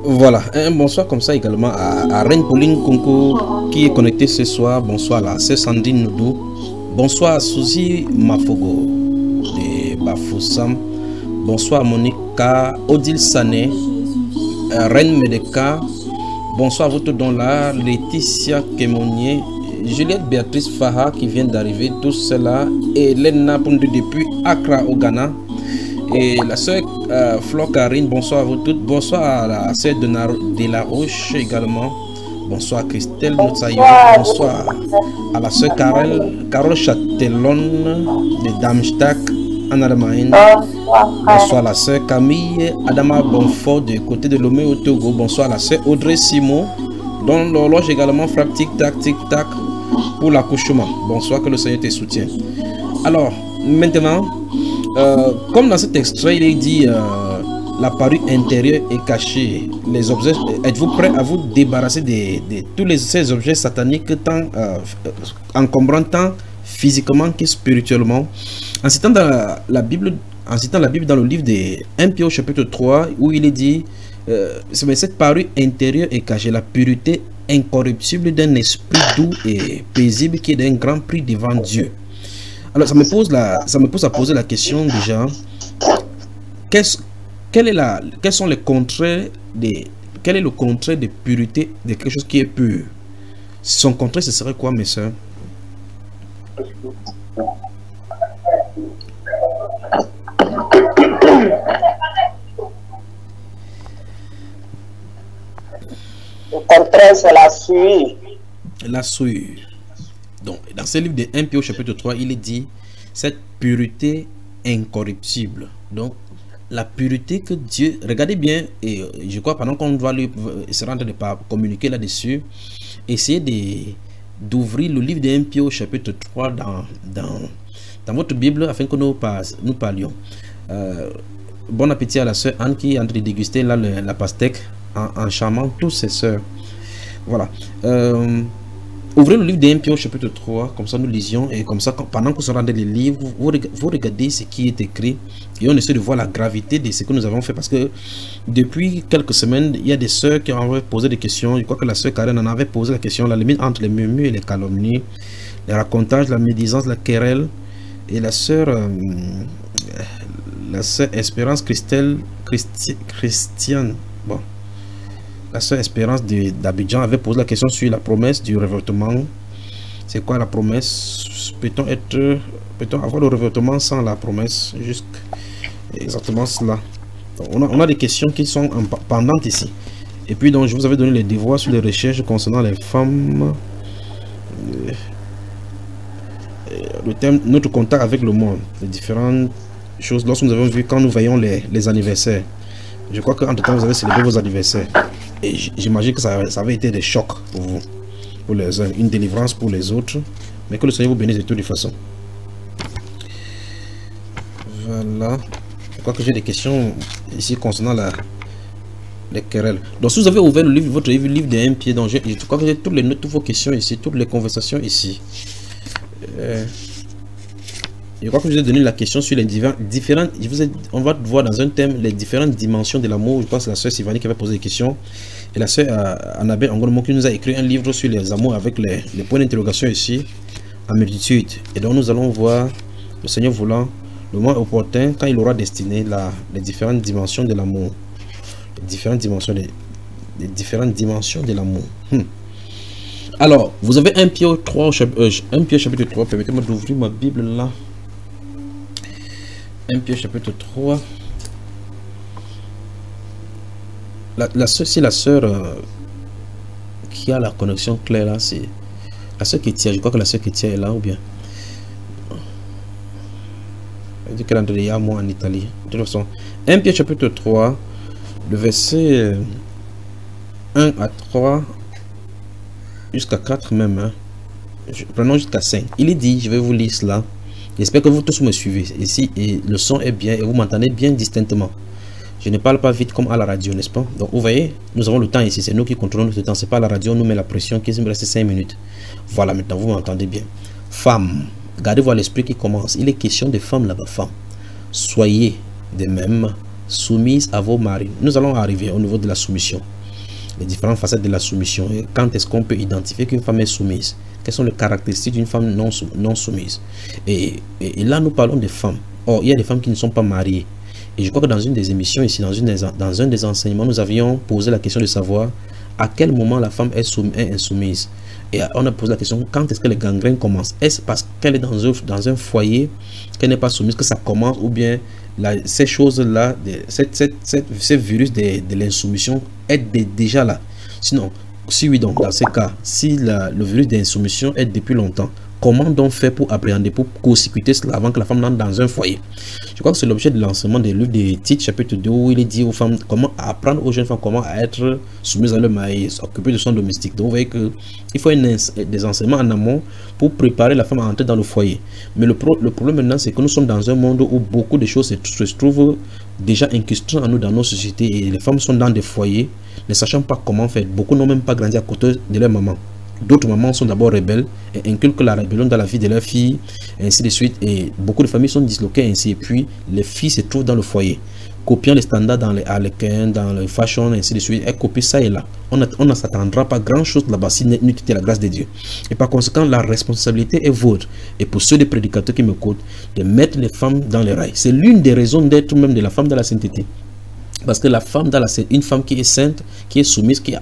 Voilà, un bonsoir comme ça également à Reine Pauline Konko qui est connectée ce soir. Bonsoir à sœur Sandrine Noudou. Bonsoir à Suzy Mafogo de Bafoussam. Bonsoir à Monica Odile Sané, Reine Medeka. Bonsoir à vous tous dans là, Laetitia Kémonier, Juliette Béatrice Faha qui vient d'arriver, tous cela, et Lena Pondu depuis Accra au Ghana. Et la sœur Flore Karine, bonsoir à vous toutes. Bonsoir à la sœur de la Roche également. Bonsoir à Christelle Moutsayo. Bonsoir à la sœur Carole Châtellon de Darmstadt en Allemagne. Bonsoir à la sœur Camille Adama Bonfort du côté de Lomé au Togo. Bonsoir à la sœur Audrey Simon dont l'horloge également frappe tic-tac pour l'accouchement. Bonsoir, que le Seigneur te soutienne. Alors, maintenant, comme dans cet extrait, il est dit la parure intérieure est cachée. Les objets, êtes-vous prêts à vous débarrasser de tous ces objets sataniques, tant encombrants, tant physiquement que spirituellement? En citant la Bible dans le livre de 1 Pierre chapitre 3, où il est dit cette parure intérieure est cachée, la pureté incorruptible d'un esprit doux et paisible qui est d'un grand prix devant Dieu. Alors ça me pose à poser la question déjà, quels sont les contraires quel est le contraire de pureté de quelque chose qui est pur? Son contraire, ce serait quoi, mes soeurs? Le contraire, c'est la souillure. La souillure. Donc, dans ce livre de 1 Pierre chapitre 3, il est dit cette pureté incorruptible. Donc, la pureté que Dieu... Regardez bien, et je crois pendant qu'on doit se rendre de communiquer là-dessus, essayez d'ouvrir le livre de 1 Pierre chapitre 3 dans votre Bible afin que nous parlions. Bon appétit à la sœur Anne qui est en train de déguster là, la pastèque en charmant tous ses sœurs. Voilà. Ouvrez le livre de 1 Pierre chapitre 3, comme ça nous lisions, et comme ça pendant qu'on se rendait les livres, vous regardez ce qui est écrit et on essaie de voir la gravité de ce que nous avons fait, parce que depuis quelques semaines, il y a des sœurs qui ont posé des questions. Je crois que la sœur Karen en avait posé la question, la limite entre les murmures et les calomnies, les racontages, la médisance, la querelle, et la sœur Espérance Christiane, bon, la sœur Espérance d'Abidjan avait posé la question sur la promesse du révoltement. C'est quoi la promesse? Peut-on avoir le révoltement sans la promesse? Juste exactement cela. Donc, on a des questions qui sont pendantes ici. Et puis donc je vous avais donné les devoirs sur les recherches concernant les femmes. Le thème, notre contact avec le monde, les différentes choses. Lorsque nous avons vu, quand nous voyons les anniversaires, je crois qu'entre temps vous avez célébré vos anniversaires. Et j'imagine que ça avait été des chocs pour vous, pour les uns, une délivrance pour les autres, mais que le Seigneur vous bénisse de toutes les façons. Voilà. Je crois que j'ai des questions ici concernant les querelles. Donc si vous avez ouvert votre livre de 1 Pierre, donc je crois que j'ai toutes vos questions ici, toutes les conversations ici. Je crois que je vous ai donné la question sur les différentes. On va voir dans un thème les différentes dimensions de l'amour. Je pense que c'est la sœur Sylvanie qui avait posé des questions. Et la sœur Annabelle Angonomo qui nous a écrit un livre sur les amours avec les points d'interrogation ici en multitude. Et donc nous allons voir, le Seigneur voulant, le moment opportun, quand il aura destiné les différentes dimensions de l'amour. Les différentes dimensions de l'amour. Alors, vous avez 1 Pierre 3, 1 Pierre chapitre 3. Permettez-moi d'ouvrir ma Bible là. 1 Pierre chapitre 3. C'est la sœur qui a la connexion claire là. C'est la sœur Kétia. Je crois que la sœur Kétia est là ou bien. On dit qu'elle est entre les moi en Italie. De toute façon, 1 Pierre chapitre 3, le verset 1 à 3, jusqu'à 4 même. Hein. Prenons jusqu'à 5. Il est dit, je vais vous lire cela. J'espère que vous tous me suivez. Ici, et le son est bien et vous m'entendez bien distinctement. Je ne parle pas vite comme à la radio, n'est-ce pas? Donc, vous voyez, nous avons le temps ici. C'est nous qui contrôlons le temps. C'est pas la radio, on nous met la pression qui me reste 5 minutes. Voilà, maintenant, vous m'entendez bien. Femmes, gardez-vous à l'esprit qui commence. Il est question de femmes là-bas. Femmes, soyez de même soumises à vos maris. Nous allons arriver au niveau de la soumission. Les différentes facettes de la soumission. Et quand est-ce qu'on peut identifier qu'une femme est soumise? Quelles sont les caractéristiques d'une femme non soumise? Et là, nous parlons des femmes. Or, il y a des femmes qui ne sont pas mariées. Et je crois que dans une des émissions ici, dans un des enseignements, nous avions posé la question de savoir à quel moment la femme est insoumise. Et on a posé la question, quand est-ce que les gangrènes commencent? Est-ce parce qu'elle est dans un foyer qu'elle n'est pas soumise que ça commence? Ou bien ces choses-là, ce virus de l'insoumission est déjà là? Sinon, si oui, donc dans ces cas, si le virus d'insoumission est depuis longtemps, comment donc faire pour appréhender, pour co-circuiter cela avant que la femme entre dans un foyer? Je crois que c'est l'objet de l'enseignement des livres des Titres, chapitre 2, où il est dit aux femmes comment apprendre aux jeunes femmes comment être soumises à leur mari, s'occuper de son domestique. Donc vous voyez qu'il faut des enseignements en amont pour préparer la femme à entrer dans le foyer. Mais le problème maintenant, c'est que nous sommes dans un monde où beaucoup de choses se trouvent déjà incrustées en nous, dans nos sociétés, et les femmes sont dans des foyers, ne sachant pas comment faire. Beaucoup n'ont même pas grandi à côté de leur maman. D'autres mamans sont d'abord rebelles et inculquent la rébellion dans la vie de leurs filles, et ainsi de suite. Et beaucoup de familles sont disloquées ainsi. Et puis, les filles se trouvent dans le foyer, copiant les standards dans les harlequins, dans le fashion, ainsi de suite. Elles copient ça et là. On ne s'attendra pas grand-chose là-bas si n'eût été la grâce de Dieu. Et par conséquent, la responsabilité est vôtre. Et pour ceux des prédicateurs qui m'écoutent, de mettre les femmes dans les rails. C'est l'une des raisons d'être même de la femme dans la sainteté. Parce que la femme une femme qui est sainte, qui est soumise, qui a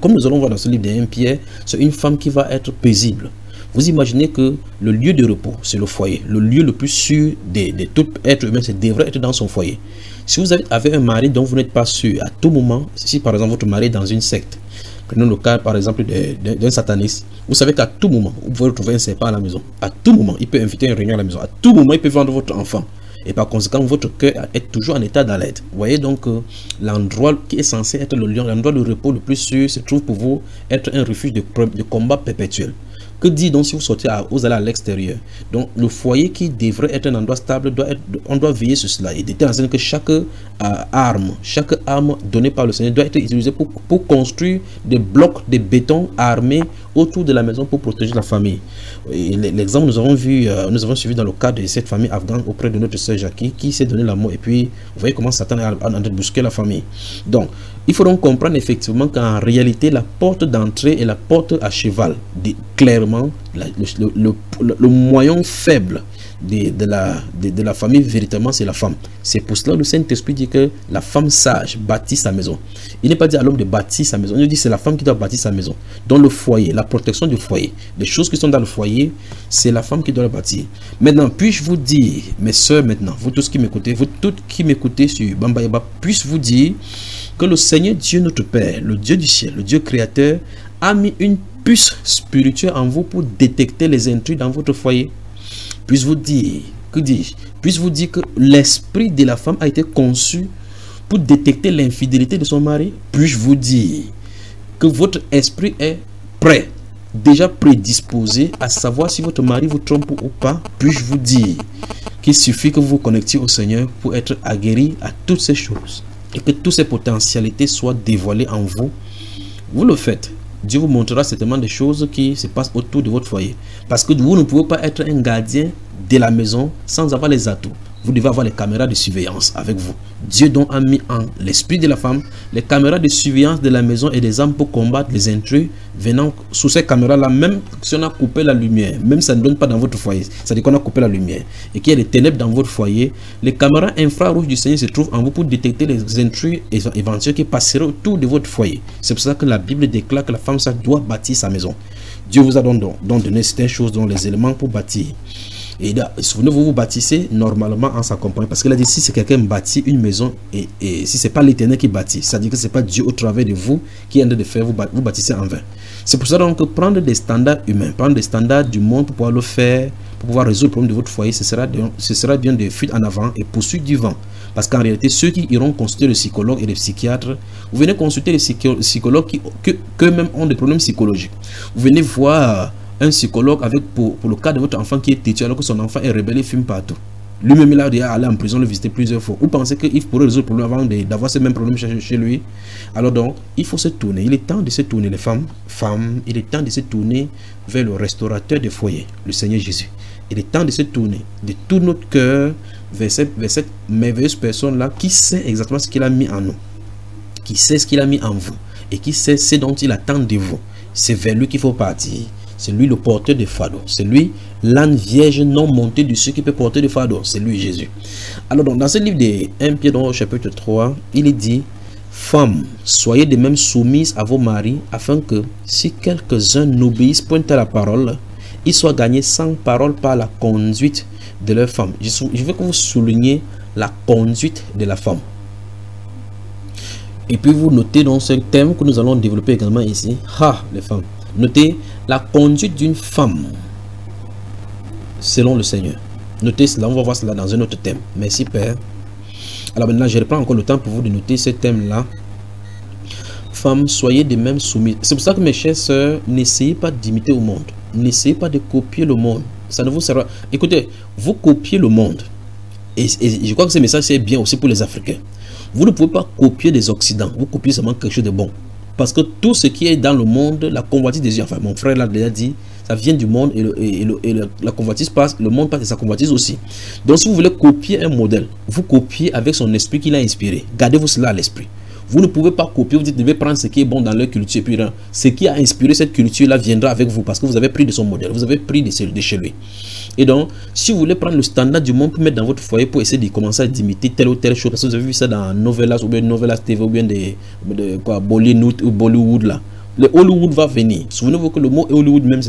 comme nous allons voir dans ce livre de 1 Pierre, c'est une femme qui va être paisible. Vous imaginez que le lieu de repos, c'est le foyer. Le lieu le plus sûr de tout être humain, c'est devrait être dans son foyer. Si vous avez un mari dont vous n'êtes pas sûr, à tout moment, si par exemple votre mari est dans une secte, prenons le cas par exemple d'un sataniste, vous savez qu'à tout moment, vous pouvez retrouver un serpent à la maison. À tout moment, il peut inviter une réunion à la maison. À tout moment, il peut vendre votre enfant. Et par conséquent, votre cœur est toujours en état d'alerte. Vous voyez donc l'endroit qui est censé être le lieu, l'endroit de repos le plus sûr, se trouve pour vous être un refuge de combat perpétuel. Que dit donc si vous sortez, vous allez à l'extérieur? Donc le foyer qui devrait être un endroit stable, on doit veiller sur cela. Et d'été enseigné que chaque arme donnée par le Seigneur doit être utilisée pour construire des blocs de béton armés autour de la maison pour protéger la famille. L'exemple nous avons suivi dans le cas de cette famille afghane auprès de notre sœur Jackie qui s'est donné la mort. Et puis vous voyez comment Satan est en train de bousculer la famille. Donc il faut donc comprendre effectivement qu'en réalité la porte d'entrée et la porte à cheval, clairement le moyen faible de la famille véritablement c'est la femme. C'est pour cela que le Saint-Esprit dit que la femme sage bâtit sa maison. Il n'est pas dit à l'homme de bâtir sa maison, il dit c'est la femme qui doit bâtir sa maison. Dans le foyer, la protection du foyer, les choses qui sont dans le foyer, c'est la femme qui doit la bâtir. Maintenant, puis-je vous dire, mes soeurs, maintenant, vous tous qui m'écoutez, vous toutes qui m'écoutez sur Bambayaba, puis-je vous dire que le Seigneur Dieu notre Père, le Dieu du ciel, le Dieu créateur, a mis une puce spirituelle en vous pour détecter les intrus dans votre foyer. Puis-je vous dire, que dis-je? Puis-je vous dire que l'esprit de la femme a été conçu pour détecter l'infidélité de son mari? Puis-je vous dire que votre esprit est prêt, déjà prédisposé à savoir si votre mari vous trompe ou pas? Puis-je vous dire qu'il suffit que vous vous connectiez au Seigneur pour être aguerri à toutes ces choses et que toutes ces potentialités soient dévoilées en vous? Vous le faites. Dieu vous montrera certainement des choses qui se passent autour de votre foyer. Parce que vous ne pouvez pas être un gardien de la maison sans avoir les atouts. Vous devez avoir les caméras de surveillance avec vous. Dieu donc a mis en l'esprit de la femme les caméras de surveillance de la maison et des armes pour combattre les intrus venant sous ces caméras-là, même si on a coupé la lumière, même si ça ne donne pas dans votre foyer, c'est-à-dire qu'on a coupé la lumière et qu'il y a des ténèbres dans votre foyer, les caméras infrarouges du Seigneur se trouvent en vous pour détecter les intrus éventuels qui passeraient autour de votre foyer. C'est pour ça que la Bible déclare que la femme sage doit bâtir sa maison. Dieu vous a donc donné certaines choses, dont les éléments pour bâtir. Et là, souvenez-vous, vous bâtissez normalement en s'accompagnant. Parce qu'il a dit, si c'est quelqu'un bâtit une maison, et si ce n'est pas l'Éternel qui bâtit, c'est-à-dire que ce n'est pas Dieu au travers de vous qui est en train de faire, vous bâtissez en vain. C'est pour ça donc que prendre des standards humains, prendre des standards du monde pour pouvoir le faire, pour pouvoir résoudre le problème de votre foyer, ce sera bien de fuir en avant et poursuivre du vent. Parce qu'en réalité, ceux qui iront consulter le psychologue et les psychiatres, vous venez consulter les psychologues qui eux-mêmes ont des problèmes psychologiques. Vous venez voir un psychologue pour le cas de votre enfant qui est têtu alors que son enfant est rebelle et fume partout. Lui-même, il a déjà allé en prison, le visiter plusieurs fois. Vous pensez qu'il pourrait résoudre le problème avant d'avoir ce même problème chez lui? Alors donc, il faut se tourner. Il est temps de se tourner, les femmes, il est temps de se tourner vers le restaurateur des foyers, le Seigneur Jésus. Il est temps de se tourner de tout notre cœur vers cette merveilleuse personne-là qui sait exactement ce qu'il a mis en nous, qui sait ce qu'il a mis en vous et qui sait ce dont il attend de vous. C'est vers lui qu'il faut partir. C'est lui le porteur de fardeau. C'est lui l'âne vierge non monté de ceux qui peut porter de fardeau. C'est lui Jésus. Alors donc, dans ce livre de 1 Pierre dans le chapitre 3, il est dit: femmes, soyez de même soumises à vos maris, afin que si quelques-uns n'obéissent point à la parole, ils soient gagnés sans parole par la conduite de leur femme. Je veux que vous souligniez la conduite de la femme. Et puis vous notez dans ce thème que nous allons développer également ici, les femmes. Notez la conduite d'une femme selon le Seigneur. Notez cela, on va voir cela dans un autre thème. Merci Père. Alors maintenant, je reprends encore le temps pour vous de noter ce thème-là. Femmes, soyez de même soumises. C'est pour ça que mes chères sœurs, n'essayez pas d'imiter au monde. N'essayez pas de copier le monde. Ça ne vous sert pas. Écoutez, vous copiez le monde. Et je crois que ce message c'est bien aussi pour les Africains. Vous ne pouvez pas copier des Occidents. Vous copiez seulement quelque chose de bon. Parce que tout ce qui est dans le monde, la convoitise des yeux, enfin mon frère l'a déjà dit, ça vient du monde et la convoitise passe, le monde passe et sa convoitise aussi. Donc si vous voulez copier un modèle, vous copiez avec son esprit qu'il a inspiré. Gardez-vous cela à l'esprit. Vous ne pouvez pas copier, vous dites, devez prendre ce qui est bon dans leur culture. Et puis ce qui a inspiré cette culture-là viendra avec vous parce que vous avez pris de son modèle, vous avez pris de chez lui. Et donc, si vous voulez prendre le standard du monde pour mettre dans votre foyer pour essayer de commencer à imiter telle ou telle chose, parce que vous avez vu ça dans Novelas ou bien Novelas TV ou bien Bollywood là. Le Hollywood va venir. Souvenez-vous que le mot Hollywood même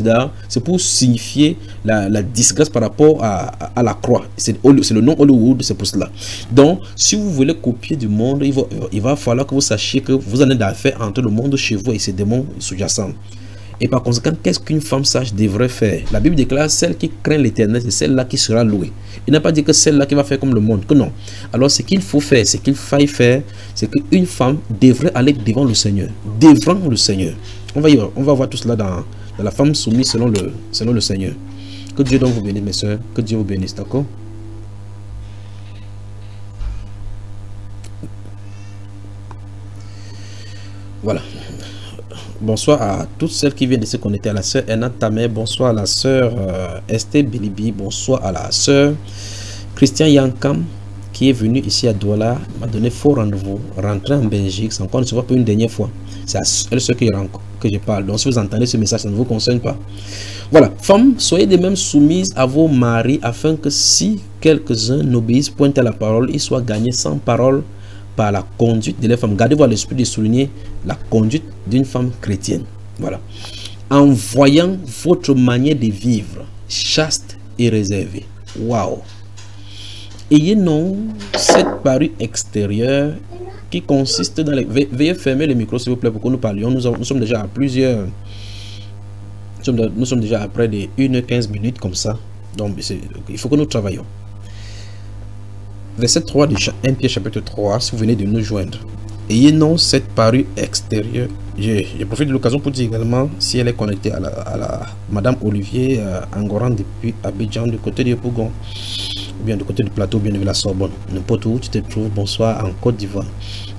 c'est pour signifier la disgrâce par rapport à la croix. C'est le nom Hollywood, c'est pour cela. Donc, si vous voulez copier du monde, il va falloir que vous sachiez que vous en êtes d'affaire entre le monde chez vous et ses démons sous-jacents. Et par conséquent, qu'est-ce qu'une femme sage devrait faire? La Bible déclare: celle qui craint l'Éternel, c'est celle-là qui sera louée. Il n'a pas dit que celle-là qui va faire comme le monde, que non. Alors ce qu'il faut faire, ce qu'il faille faire, c'est qu'une femme devrait aller devant le Seigneur. Devant le Seigneur. On va voir tout cela dans la femme soumise selon le Seigneur. Que Dieu donc vous bénisse, mes soeurs. Que Dieu vous bénisse, d'accord? Voilà. Bonsoir à toutes celles qui viennent de se connecter, à la sœur Enna Tamer, bonsoir à la sœur Esther Bilibi, bonsoir à la sœur Christian Yankam qui est venu ici à Douala, m'a donné faux rendez-vous, rentrer en Belgique, c'est encore une fois pour une dernière fois. C'est à elle seule que je parle. Donc si vous entendez ce message, ça ne vous concerne pas. Voilà, femmes, soyez de même soumises à vos maris, afin que si quelques-uns n'obéissent point à la parole, ils soient gagnés sans parole par la conduite de les femmes. Gardez-vous à l'esprit de souligner la conduite d'une femme chrétienne. Voilà. En voyant votre manière de vivre chaste et réservée. Waouh. Ayez non cette parure extérieure qui consiste dans les... Veuillez fermer le micro s'il vous plaît pour que nous parlions. Nous sommes déjà à plusieurs... Nous sommes déjà à près de 1h15 minutes comme ça. Donc il faut que nous travaillions. Verset 3 de 1 Pierre chapitre 3, si vous venez de nous joindre. Ayez non cette parure extérieure. Je profite de l'occasion pour dire également si elle est connectée à la Madame Olivier Angoran depuis Abidjan, du côté de Pougon, ou bien du côté du plateau, bien de la Sorbonne. N'importe où tu te trouves, bonsoir en Côte d'Ivoire.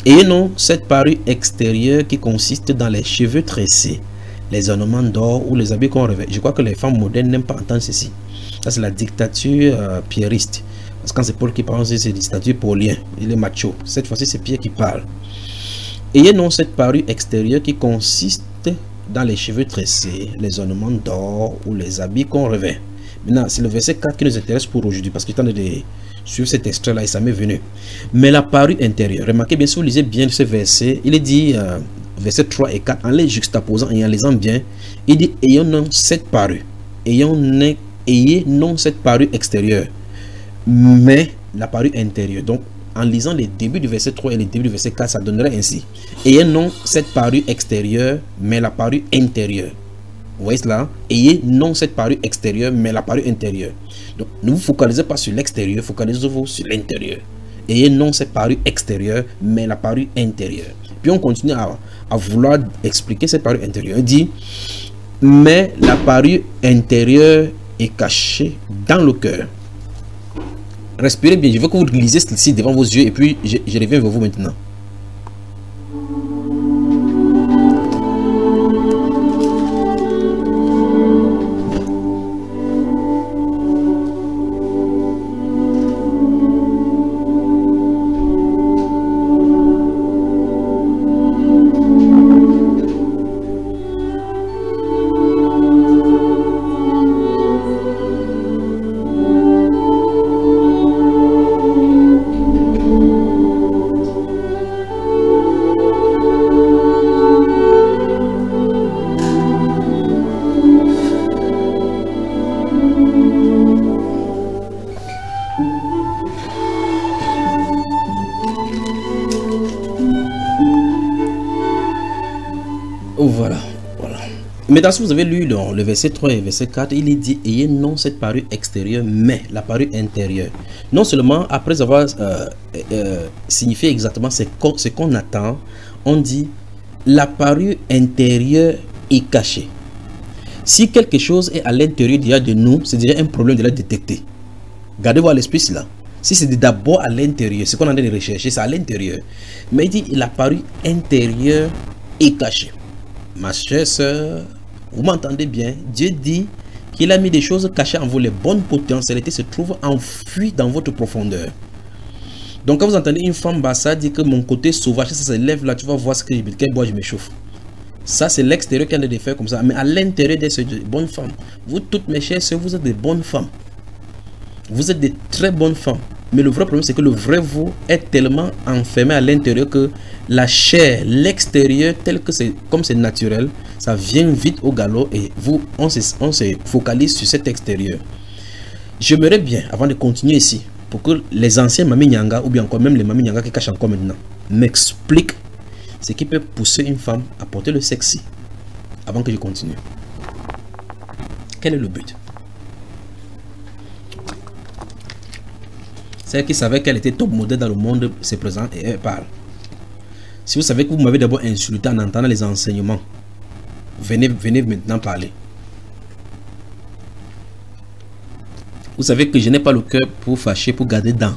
Ayez non cette parure extérieure qui consiste dans les cheveux tressés, les ornements d'or ou les habits qu'on revêt. Je crois que les femmes modernes n'aiment pas entendre ceci. Ça, c'est la dictature pierriste. Parce que quand c'est Paul qui parle, c'est des statuts paulien. Il est macho. Cette fois-ci, c'est Pierre qui parle. Ayez non cette parure extérieure qui consiste dans les cheveux tressés, les ornements d'or ou les habits qu'on revêt. Maintenant, c'est le verset 4 qui nous intéresse pour aujourd'hui. Parce que je de suivre cet extrait-là et ça m'est venu. Mais la parure intérieure. Remarquez bien, si vous lisez bien ce verset, il est dit, verset 3 et 4, en les juxtaposant et en lisant bien, il dit, ayons non cette parure. Ayez non cette parure extérieure, mais la parure intérieure. Donc en lisant les débuts du verset 3 et les débuts du verset 4, ça donnerait ainsi: ayez non cette parure extérieure, mais la parure intérieure. Vous voyez cela? Ayez non cette parure extérieure, mais la parure intérieure. Donc, ne vous focalisez pas sur l'extérieur, focalisez-vous sur l'intérieur. Ayez non cette parure extérieure, mais la parure intérieure. Puis on continue à vouloir expliquer cette parure intérieure. Il dit, mais la parure intérieure est cachée dans le cœur. Respirez bien, je veux que vous lisez ceci devant vos yeux et puis je reviens vers vous maintenant. Maintenant, si vous avez lu le verset 3 et verset 4, il est dit, ayez non cette parure extérieure, mais la parure intérieure. Non seulement, après avoir signifié exactement ce qu'on attend, on dit, la parure intérieure est cachée. Si quelque chose est à l'intérieur déjà de nous, c'est déjà un problème de la détecter. Gardez-vous à l'esprit cela. Si c'est d'abord à l'intérieur, ce qu'on est en train de rechercher, c'est à l'intérieur. Mais il dit, la parure intérieure est cachée. Ma chère soeur, vous m'entendez bien? Dieu dit qu'il a mis des choses cachées en vous. Les bonnes potentialités se trouvent enfouies dans votre profondeur. Donc quand vous entendez une femme bassa dire que mon côté sauvage, ça se lève là, tu vas voir ce que quel bois je m'échauffe. Ça c'est l'extérieur qui a des faire comme ça. Mais à l'intérieur de ces bonnes femmes, vous toutes mes chères soeurs, vous êtes des bonnes femmes. Vous êtes des très bonnes femmes. Mais le vrai problème c'est que le vrai vous est tellement enfermé à l'intérieur que la chair, l'extérieur, tel que c'est comme c'est naturel, ça vient vite au galop et vous, on se focalise sur cet extérieur. J'aimerais bien, avant de continuer ici, pour que les anciens Mami Nyanga ou bien encore même les Mami Nyanga qui cachent encore maintenant m'expliquent ce qui peut pousser une femme à porter le sexy. Avant que je continue. Quel est le but? Celle qui savait qu'elle était top modèle dans le monde se présente et elle parle. Si vous savez que vous m'avez d'abord insulté en entendant les enseignements, venez maintenant parler. Vous savez que je n'ai pas le cœur pour fâcher, pour garder dents.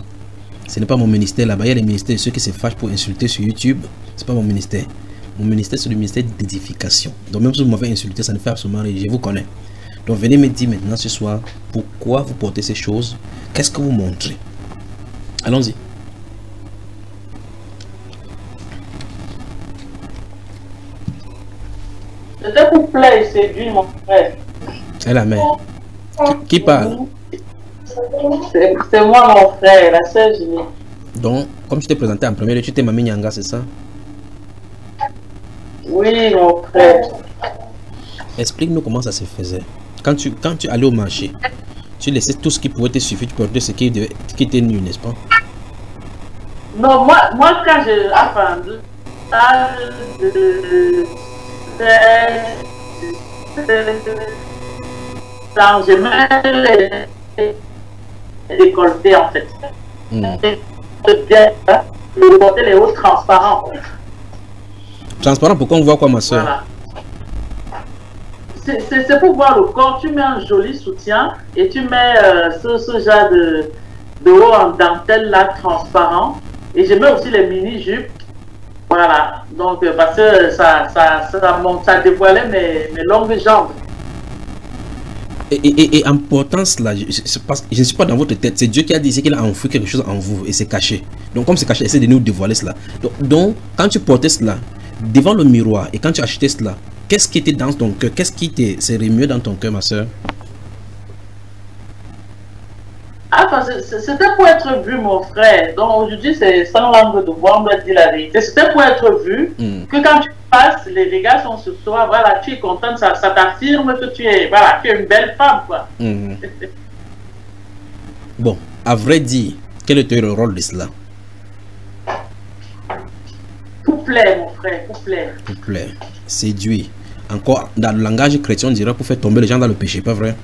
Ce n'est pas mon ministère là-bas. Il y a les ministères de ceux qui se fâchent pour insulter sur YouTube. Ce n'est pas mon ministère. Mon ministère, c'est le ministère d'édification. Donc même si vous m'avez insulté, ça ne fait absolument rien. Je vous connais. Donc venez me dire maintenant ce soir pourquoi vous portez ces choses. Qu'est-ce que vous montrez? Allons-y. C'était pour plaire et séduire mon frère. C'est la mère. Qui parle? C'est moi mon frère, la sœur Julie. Donc, comme je t'ai présenté en premier, tu t'es Mami Nyanga, c'est ça? Oui, mon frère. Explique-nous comment ça se faisait. Quand tu allais au marché, tu laissais tout ce qui pouvait te suffire, tu portais ce qui était nul, n'est-ce pas? Non, moi quand je... Enfin, je mets les décolletés en fait. Je portais les hauts transparents. Transparent, pourquoi on voit quoi, ma soeur? Voilà. C'est pour voir le corps. Tu mets un joli soutien et tu mets ce genre de haut en dentelle là, transparent. Et je mets aussi les mini-jupes. Voilà. Donc, parce que ça dévoilait mes longues jambes. Et en portant cela, je ne suis pas dans votre tête. C'est Dieu qui a dit qu'il a enfoui quelque chose en vous et c'est caché. Donc, comme c'est caché, essaie de nous dévoiler cela. Donc, quand tu portais cela devant le miroir et quand tu achetais cela, qu'est-ce qui était dans ton cœur? Qu'est-ce qui serait mieux dans ton cœur, ma soeur? Ah, c'était pour être vu, mon frère. Donc aujourd'hui, c'est sans langue de bois, on doit dire la vérité. C'était pour être vu, que quand tu passes, les regards sont sur toi, voilà, tu es contente, ça t'affirme que tu es une belle femme, quoi. Bon, à vrai dire, quel était le rôle de cela? Pour plaire, mon frère, pour plaire. Pour plaire, séduire. encore dans le langage chrétien, on dirait pour faire tomber les gens dans le péché, pas vrai?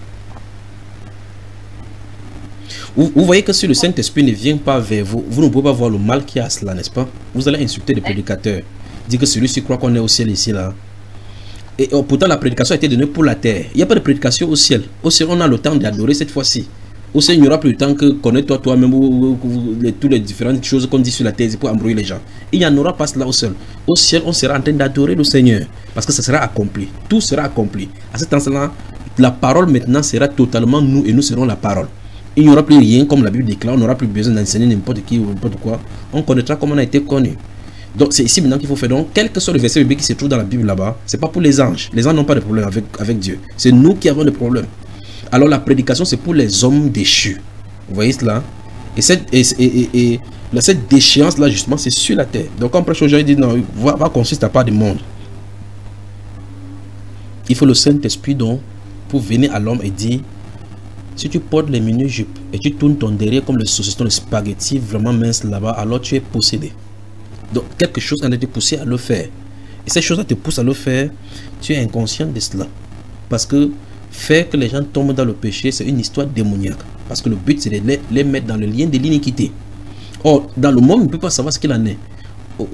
Vous voyez que si le Saint-Esprit ne vient pas vers vous, vous ne pouvez pas voir le mal qu'il y a à cela, n'est-ce pas? Vous allez insulter les prédicateurs, dire que celui-ci croit qu'on est au ciel ici, là. Et pourtant, la prédication a été donnée pour la terre. Il n'y a pas de prédication au ciel. Au ciel, on a le temps d'adorer cette fois-ci. Au ciel, il n'y aura plus le temps que connais-toi toi-même toutes les différentes choses qu'on dit sur la terre pour embrouiller les gens. Il n'y en aura pas cela au ciel. Au ciel, on sera en train d'adorer le Seigneur parce que ça sera accompli. Tout sera accompli. À cet instant-là, la parole maintenant sera totalement nous et nous serons la parole. Il n'y aura plus rien comme la Bible déclare. On n'aura plus besoin d'enseigner n'importe qui ou n'importe quoi. On connaîtra comment on a été connu. Donc c'est ici maintenant qu'il faut faire. Donc quel que soit le verset biblique qui se trouve dans la Bible là-bas, c'est pas pour les anges. Les anges n'ont pas de problème avec Dieu. C'est nous qui avons des problèmes. Alors la prédication c'est pour les hommes déchus. Vous voyez cela? Et cette déchéance là justement c'est sur la terre. Donc quand on prêche aux gens, il dit non, va consiste à part du monde. Il faut le Saint-Esprit donc pour venir à l'homme et dire, si tu portes les mini-jupes et tu tournes ton derrière comme le saucisson de spaghetti vraiment mince là-bas, alors tu es possédé. Donc quelque chose a été poussé à le faire. Et cette chose te pousse à le faire, tu es inconscient de cela. Parce que faire que les gens tombent dans le péché, c'est une histoire démoniaque. Parce que le but c'est de les mettre dans le lien de l'iniquité. Or, dans le monde, on ne peut pas savoir ce qu'il en est.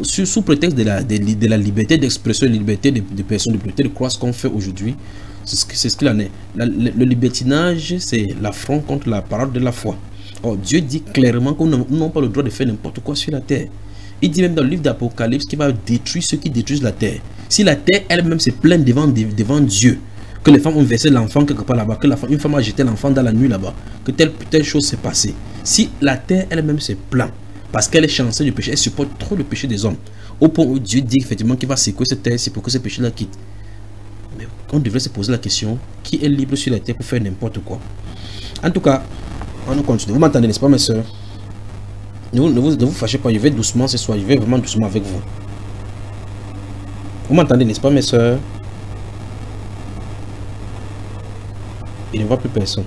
Sous prétexte de la liberté d'expression, de la liberté de personnes, de liberté de croire ce qu'on fait aujourd'hui, c'est ce qu'il en est. Le libertinage, c'est l'affront contre la parole de la foi. Or, Dieu dit clairement qu'on n'a pas le droit de faire n'importe quoi sur la terre. Il dit même dans le livre d'Apocalypse qu'il va détruire ceux qui détruisent la terre. Si la terre elle-même se plaint devant Dieu, que les femmes ont versé l'enfant quelque part là-bas, que une femme a jeté l'enfant dans la nuit là-bas, que telle chose s'est passée. Si la terre elle-même se plaint, parce qu'elle est chanceuse du péché, elle supporte trop le péché des hommes, au point où Dieu dit effectivement qu'il va secouer cette terre, c'est pour que ce péché-là quitte. Mais on devrait se poser la question, qui est libre sur la terre pour faire n'importe quoi? En tout cas, on continue. Vous m'entendez, n'est-ce pas mes soeurs? Ne vous fâchez pas, je vais doucement ce soir, je vais vraiment doucement avec vous. Vous m'entendez, n'est-ce pas mes soeurs? Il ne voit plus personne.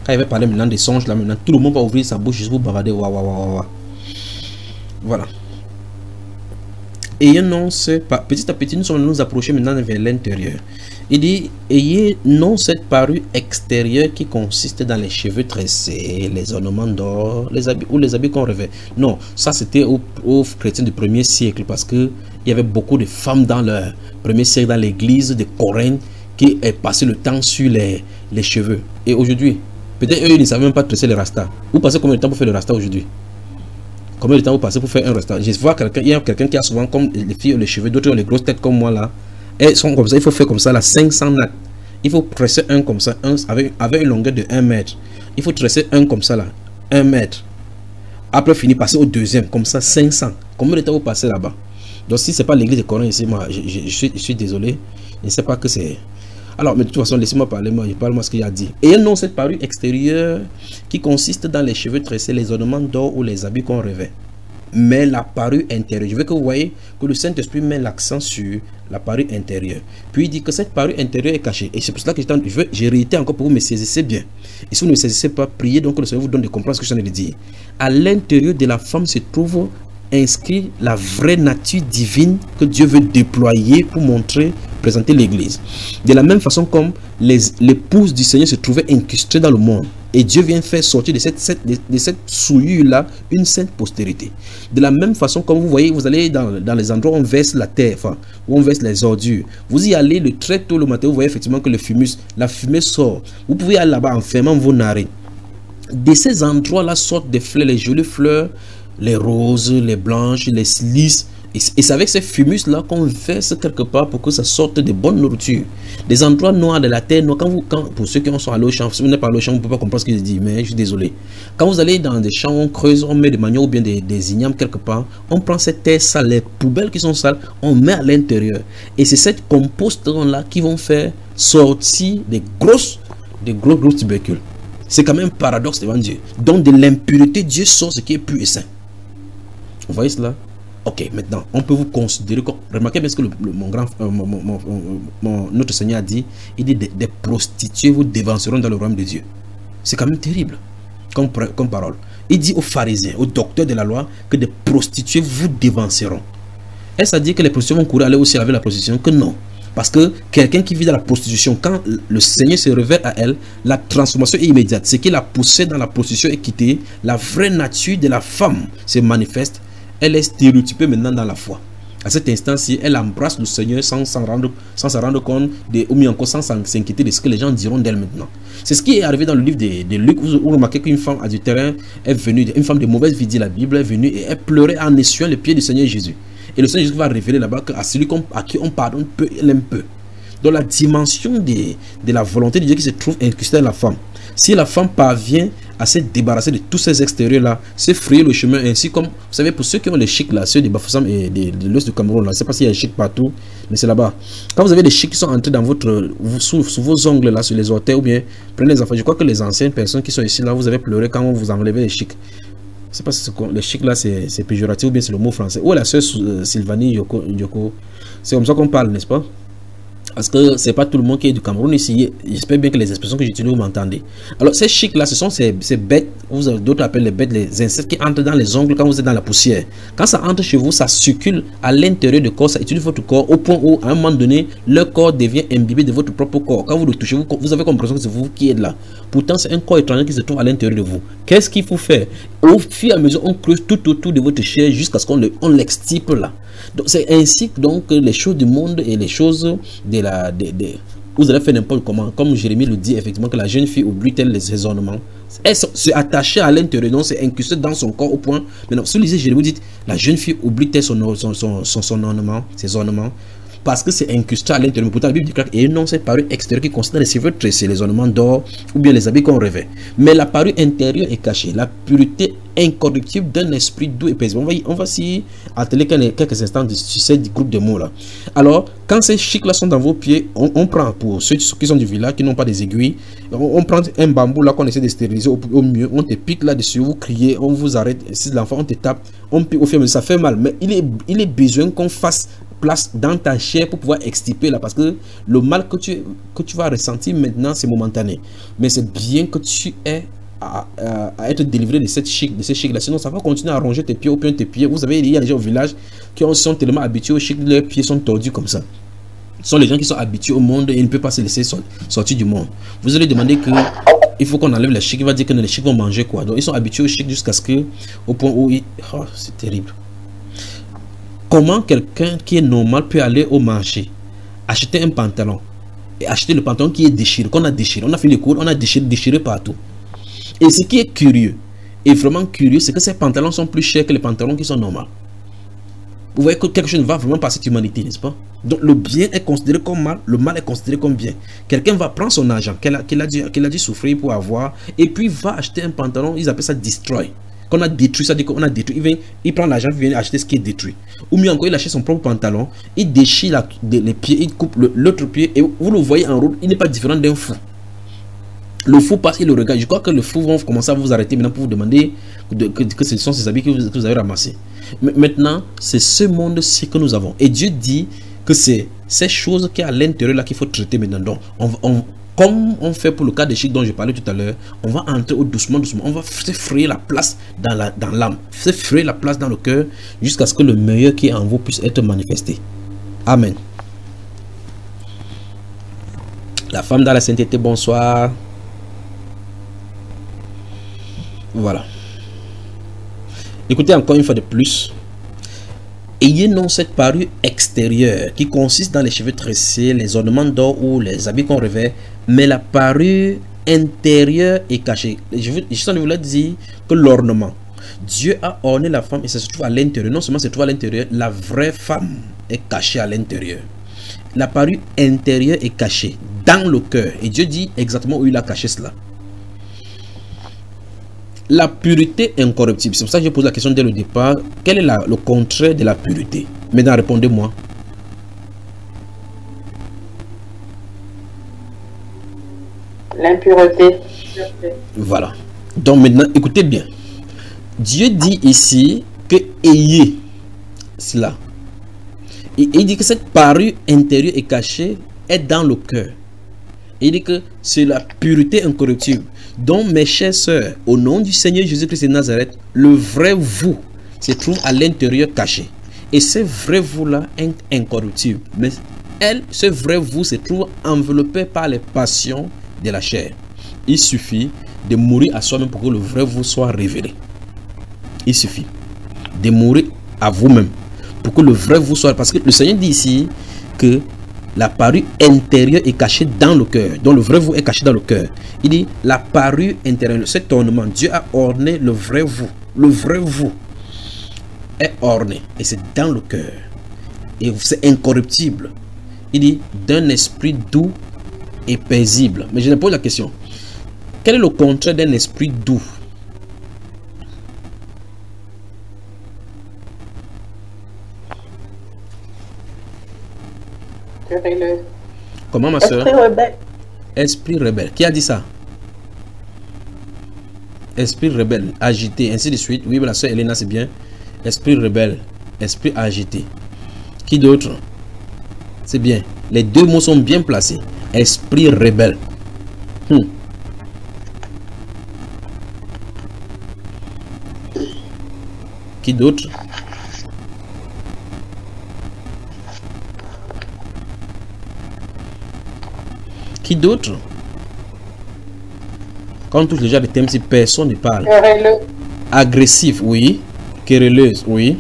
Quand il va parler maintenant des songes, là maintenant, tout le monde va ouvrir sa bouche juste pour bavarder. Voilà. Ayez non petit à petit, nous sommes nous approcher maintenant vers l'intérieur. Il dit, ayez non cette parure extérieure qui consiste dans les cheveux tressés, les ornements d'or, les habits ou les habits qu'on revêt. Non, ça c'était aux chrétiens du 1er siècle parce que il y avait beaucoup de femmes dans le 1er siècle dans l'église de Corinthe qui est passé le temps sur les cheveux. Et aujourd'hui, peut-être eux ils ne savent même pas tresser les rastas. Vous passez combien de temps pour faire le rasta aujourd'hui? Combien de temps vous passez pour faire un rasta? Je vois quelqu'un, il y a quelqu'un qui a souvent comme les filles ont les cheveux, d'autres ont les grosses têtes comme moi là. Elles sont comme ça, il faut faire comme ça là, 500 nattes. Il faut tresser un comme ça, un avec une longueur de 1 mètre. Il faut tresser un comme ça là, 1 mètre. Après finir, passer au deuxième, comme ça, 500. Combien de temps vous passez là-bas? Donc si c'est pas l'église de Corinthe ici, moi je suis désolé. Je ne sais pas que c'est... Alors, mais de toute façon, laissez-moi parler, moi, je parle moi ce qu'il a dit. Et non cette parure extérieure qui consiste dans les cheveux tressés, les ornements d'or ou les habits qu'on revêt. Mais la parure intérieure. Je veux que vous voyez que le Saint-Esprit met l'accent sur la parure intérieure. Puis il dit que cette parure intérieure est cachée. Et c'est pour cela que j'ai réitéré encore pour vous, me saisissez bien. Et si vous ne me saisissez pas, priez donc que le Seigneur vous donne de comprendre ce que je viens de dire. À l'intérieur de la femme se trouve inscrit la vraie nature divine que Dieu veut déployer pour montrer, présenter l'église. De la même façon comme l'épouse du Seigneur se trouvait incrustée dans le monde. Et Dieu vient faire sortir de cette souillure-là une sainte postérité. De la même façon, comme vous voyez, vous allez dans les endroits où on verse la terre, enfin, où on verse les ordures. Vous y allez très tôt le matin, vous voyez effectivement que la fumée sort. Vous pouvez aller là-bas en fermant vos narines. De ces endroits-là sortent des fleurs, les jolies fleurs, les roses, les blanches, les lisses. Et c'est avec ces fumus-là qu'on verse quelque part pour que ça sorte de bonnes nourritures. Des endroits noirs de la terre, pour ceux qui sont allés au champ, si vous n'êtes pas allé au champ, vous ne pouvez pas comprendre ce que je dis, mais je suis désolé. Quand vous allez dans des champs, on creuse, on met des maniocs ou bien des ignames quelque part, on prend cette terre sale, les poubelles qui sont sales, on met à l'intérieur. Et c'est cette compost-là qui vont faire sortir des gros tubercules. C'est quand même un paradoxe devant Dieu. Donc de l'impureté, Dieu sort ce qui est pur et saint. Vous voyez cela? Ok, maintenant, on peut vous considérer comme... Remarquez bien ce que notre Seigneur a dit. Il dit, des prostituées vous dévanceront dans le royaume de Dieu. C'est quand même terrible comme parole. Il dit aux pharisiens, aux docteurs de la loi, que des prostituées vous dévanceront. Est-ce à dire que les prostituées vont courir aller aussi avec la prostitution? Que non. Parce que quelqu'un qui vit dans la prostitution, quand le Seigneur se révèle à elle, la transformation est immédiate. Ce qui l'a poussé dans la prostitution est quitté. La vraie nature de la femme se manifeste. Elle est stéréotypée maintenant dans la foi. À cet instant-ci, elle embrasse le Seigneur sans s'en rendre compte, ou bien encore sans s'inquiéter de ce que les gens diront d'elle maintenant. C'est ce qui est arrivé dans le livre de Luc, où vous remarquez qu'une femme adultère est venue, une femme de mauvaise vie, dit la Bible, est venue et elle pleurait en essuyant les pieds du Seigneur Jésus. Et le Seigneur Jésus va révéler là-bas qu'à celui à qui on pardonne peu, il aime peu. Dans la dimension de la volonté de Dieu qui se trouve incrustée dans la femme. Si la femme parvient à se débarrasser de tous ces extérieurs-là, se frayer le chemin, ainsi comme, vous savez, pour ceux qui ont les chics là, ceux de Bafoussam et de l'Ouest du Cameroun, là, je ne sais pas s'il y a des chics partout, mais c'est là-bas. Quand vous avez des chics qui sont entrés dans sous vos ongles là, sur les orteils, ou bien, prenez les enfants, je crois que les anciennes personnes qui sont ici là, vous avez pleuré quand on vous enlevait les chics. Je ne sais pas si les chics là, c'est péjoratif ou bien c'est le mot français. Ou la sœur Sylvanie Yoko, c'est comme ça qu'on parle, n'est-ce pas? Parce que c'est pas tout le monde qui est du Cameroun ici. J'espère bien que les expressions que j'utilise, vous m'entendez. Alors, ces chics là, ce sont ces bêtes, d'autres appellent les bêtes, les insectes qui entrent dans les ongles quand vous êtes dans la poussière. Quand ça entre chez vous, ça circule à l'intérieur du corps, ça utilise votre corps au point où, à un moment donné, le corps devient imbibé de votre propre corps. Quand vous le touchez, vous avez l'impression que c'est vous qui êtes là. Pourtant, c'est un corps étranger qui se trouve à l'intérieur de vous. Qu'est-ce qu'il faut faire? Au fur et à mesure, on creuse tout autour de votre chair jusqu'à ce qu'on l'extirpe là. Donc c'est ainsi donc que les choses du monde et les choses vous allez faire n'importe comment, comme Jérémie le dit effectivement, que la jeune fille oublie-t-elle les ornements. Elle s'est attachée à l'intérieur, donc c'est incrusté dans son corps au point. Maintenant, si vous lisez Jérémie, vous dites la jeune fille oublie-t-elle son ornement, ses ornements, parce que c'est incrusté à l'intérieur. Pourtant la Bible déclare et non, c'est parure extérieure qui consiste dans les cheveux tressés, les ornements d'or ou bien les habits qu'on revêt. Mais la parure intérieure est cachée, la pureté incorruptible d'un esprit doux et paisible. On va s'y atteler quelques instants sur ces groupes de mots là. Alors, quand ces chics là sont dans vos pieds, on prend, pour ceux qui sont du village, qui n'ont pas des aiguilles, on prend un bambou là qu'on essaie de stériliser au mieux, on te pique là-dessus, vous criez, on vous arrête, si l'enfant on te tape, on pique au fur et à mesure, ça fait mal, mais il est besoin qu'on fasse place dans ta chair pour pouvoir extirper là, parce que le mal que tu vas ressentir maintenant c'est momentané, mais c'est bien que tu aies à être délivré de ces chics là, sinon ça va continuer à ronger tes pieds au point de tes pieds. Vous savez, il y a des gens au village qui sont tellement habitués aux chics, leurs pieds sont tordus comme ça. Ce sont les gens qui sont habitués au monde et ils ne peuvent pas se laisser sortir du monde. Vous allez demander que il faut qu'on enlève les chics, il va dire que les chics vont manger quoi. Donc ils sont habitués aux chics jusqu'à ce que, au point où c'est terrible. Comment quelqu'un qui est normal peut aller au marché, acheter un pantalon et acheter le pantalon qui est déchiré, qu'on a déchiré, on a fait les cours, on a déchiré partout. Et ce qui est curieux, et vraiment curieux, c'est que ces pantalons sont plus chers que les pantalons qui sont normaux. Vous voyez que quelque chose ne va vraiment pas à cette humanité, n'est-ce pas? Donc le bien est considéré comme mal, le mal est considéré comme bien. Quelqu'un va prendre son argent qu'il a dû souffrir pour avoir, et puis va acheter un pantalon, ils appellent ça destroy. Qu'on a détruit, ça dit qu'on a détruit. Il prend l'argent, il vient acheter ce qui est détruit. Ou mieux encore, il achète son propre pantalon, il déchire les pieds, il coupe l'autre pied, et vous le voyez en route, il n'est pas différent d'un fou. Le fou passe, il le regarde. Je crois que le fou vont commencer à vous arrêter maintenant pour vous demander que ce sont ces habits que vous avez ramassés. Mais maintenant, c'est ce monde-ci que nous avons. Et Dieu dit que c'est ces choses qui sont à l'intérieur là qu'il faut traiter maintenant. Donc, comme on fait pour le cas des chics dont je parlais tout à l'heure, on va entrer doucement, on va se frayer la place dans l'âme, se frayer la place dans le cœur, jusqu'à ce que le meilleur qui est en vous puisse être manifesté. Amen. La femme dans la sainteté, bonsoir. Voilà. Écoutez encore une fois de plus. Ayez non cette parure extérieure qui consiste dans les cheveux tressés, les ornements d'or ou les habits qu'on revêt, mais la parure intérieure est cachée. Je suis en train de vous dire que l'ornement, Dieu a orné la femme et ça se trouve à l'intérieur. Non seulement se trouve à l'intérieur, la vraie femme est cachée à l'intérieur. La parure intérieure est cachée dans le cœur. Et Dieu dit exactement où il a caché cela. La pureté incorruptible. C'est pour ça que je pose la question dès le départ. Quel est le contraire de la pureté? Maintenant, répondez-moi. L'impureté. Voilà. Donc maintenant, écoutez bien. Dieu dit ici que ayez cela. Et il dit que cette parure intérieure et cachée est dans le cœur. Il dit que c'est la pureté incorruptible. Donc mes chères sœurs, au nom du Seigneur Jésus-Christ de Nazareth, le vrai vous se trouve à l'intérieur caché. Et ce vrai vous là est incorruptible. Mais elle, ce vrai vous se trouve enveloppé par les passions de la chair. Il suffit de mourir à soi-même pour que le vrai vous soit révélé. Il suffit de mourir à vous-même pour que le vrai vous soit... Parce que le Seigneur dit ici que la parure intérieure est cachée dans le cœur. Donc le vrai vous est caché dans le cœur. Il dit la parure intérieure, cet ornement, Dieu a orné le vrai vous. Le vrai vous est orné et c'est dans le cœur. Et c'est incorruptible. Il dit d'un esprit doux et paisible. Mais je me pose la question. Quel est le contraire d'un esprit doux? Comment ma soeur? Esprit rebelle. Esprit rebelle. Qui a dit ça? Esprit rebelle, agité, ainsi de suite. Oui, mais la soeur Elena, c'est bien. Esprit rebelle, esprit agité. Qui d'autre? C'est bien. Les deux mots sont bien placés. Esprit rebelle. Qui d'autre? Qui d'autre? Quand on touche déjà des thèmes, si personne ne parle. Querelleux. Agressif, oui. Querelleuse, oui.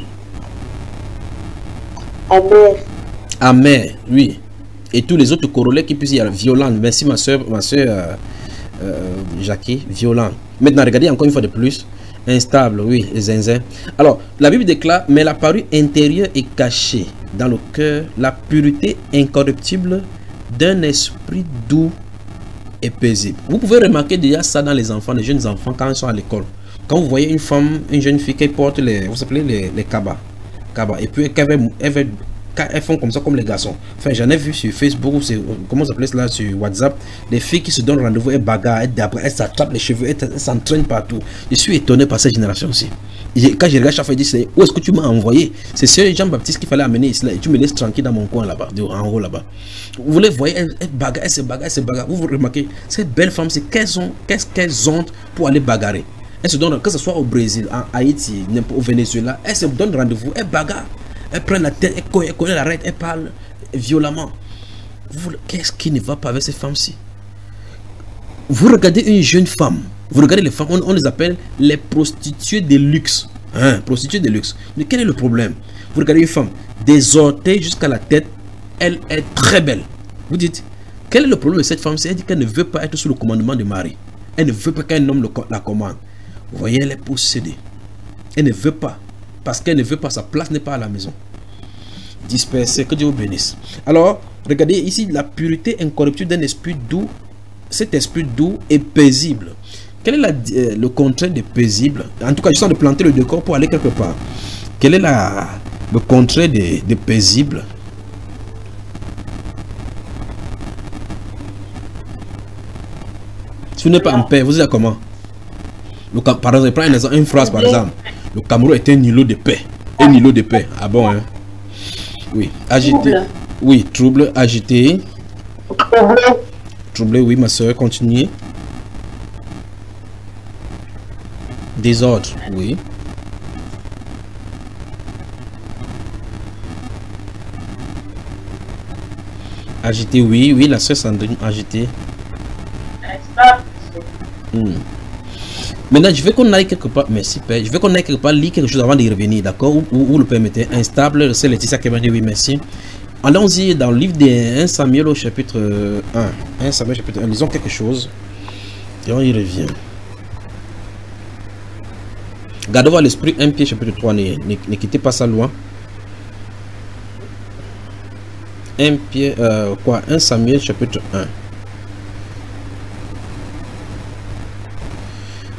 Amer. Amer, oui. Et tous les autres corollaires qui puissent y avoir. Violent. Merci ma soeur Jackie. Violent. Maintenant, regardez encore une fois de plus. Instable, oui, zinzin. Alors, la Bible déclare, mais la parure intérieure est cachée dans le cœur, la pureté incorruptible d'un esprit doux et paisible. Vous pouvez remarquer déjà ça dans les enfants, les jeunes enfants, quand ils sont à l'école. Quand vous voyez une femme, une jeune fille qui porte les, vous appelez les cabas, et puis elles font comme ça comme les garçons. Enfin, j'en ai vu sur Facebook, ou comment ça s'appelle cela, sur WhatsApp, des filles qui se donnent rendez-vous, elles bagarrent, elles s'attrapent les cheveux, elles s'entraînent partout. Je suis étonné par cette génération aussi. Quand je regarde chaque fois, je dis, où est-ce que tu m'as envoyé? C'est Sœur Jean-Baptiste qu'il fallait amener ici, là, et tu me laisses tranquille dans mon coin là-bas, en haut là-bas. Vous les voyez, elles bagarrent, elles se bagarrent. Vous remarquez, ces belles femmes, c'est qu'est-ce qu'elles ont pour aller bagarrer? Elles se donnent, que ce soit au Brésil, en Haïti, au Venezuela, elles se donnent rendez-vous, elles bagarrent. Elles prennent la tête, elles connaissent la règle, elles parlent violemment. Qu'est-ce qui ne va pas avec ces femmes-ci? Vous regardez une jeune femme, vous regardez les femmes, on les appelle les prostituées de luxe. Prostituées de luxe. Mais quel est le problème? Vous regardez une femme, des orteils jusqu'à la tête, elle est très belle. Vous dites, quel est le problème de cette femme-ci? Elle dit qu'elle ne veut pas être sous le commandement du mari. Elle ne veut pas qu'un homme la commande. Vous voyez, elle est possédée. Elle ne veut pas. Parce qu'elle ne veut pas, sa place n'est pas à la maison. Dispersée, que Dieu vous bénisse. Alors, regardez ici la pureté incorruptible d'un esprit doux. Cet esprit doux est paisible. Quel est le contraire de paisible? En tout cas, je sens de planter le décor pour aller quelque part. Quel est le contraire de paisible? Si vous n'êtes pas en paix, vous êtes comment? Par exemple, prends une phrase par exemple. Le Cameroun est un îlot de paix. Un îlot de paix. Ah bon, hein? Oui. Agité. Trouble. Oui, trouble, agité. Troublé, oui, ma soeur, continuez. Désordre, oui. Agité, oui, oui, la soeur Sandrine, agité. Maintenant, je veux qu'on aille quelque part. Merci, Père. Je veux qu'on aille quelque part, lire quelque chose avant de revenir, d'accord? Ou vous le permettez. Instable, c'est Laetitia qui m'a dit oui, merci. Allons-y dans le livre de 1 Samuel au chapitre 1. 1 Samuel chapitre 1. Lisons quelque chose. Et on y revient. Gardez voir l'esprit 1 Pierre chapitre 3. Ne quittez pas ça loin. 1 Pierre, 1 Samuel chapitre 1.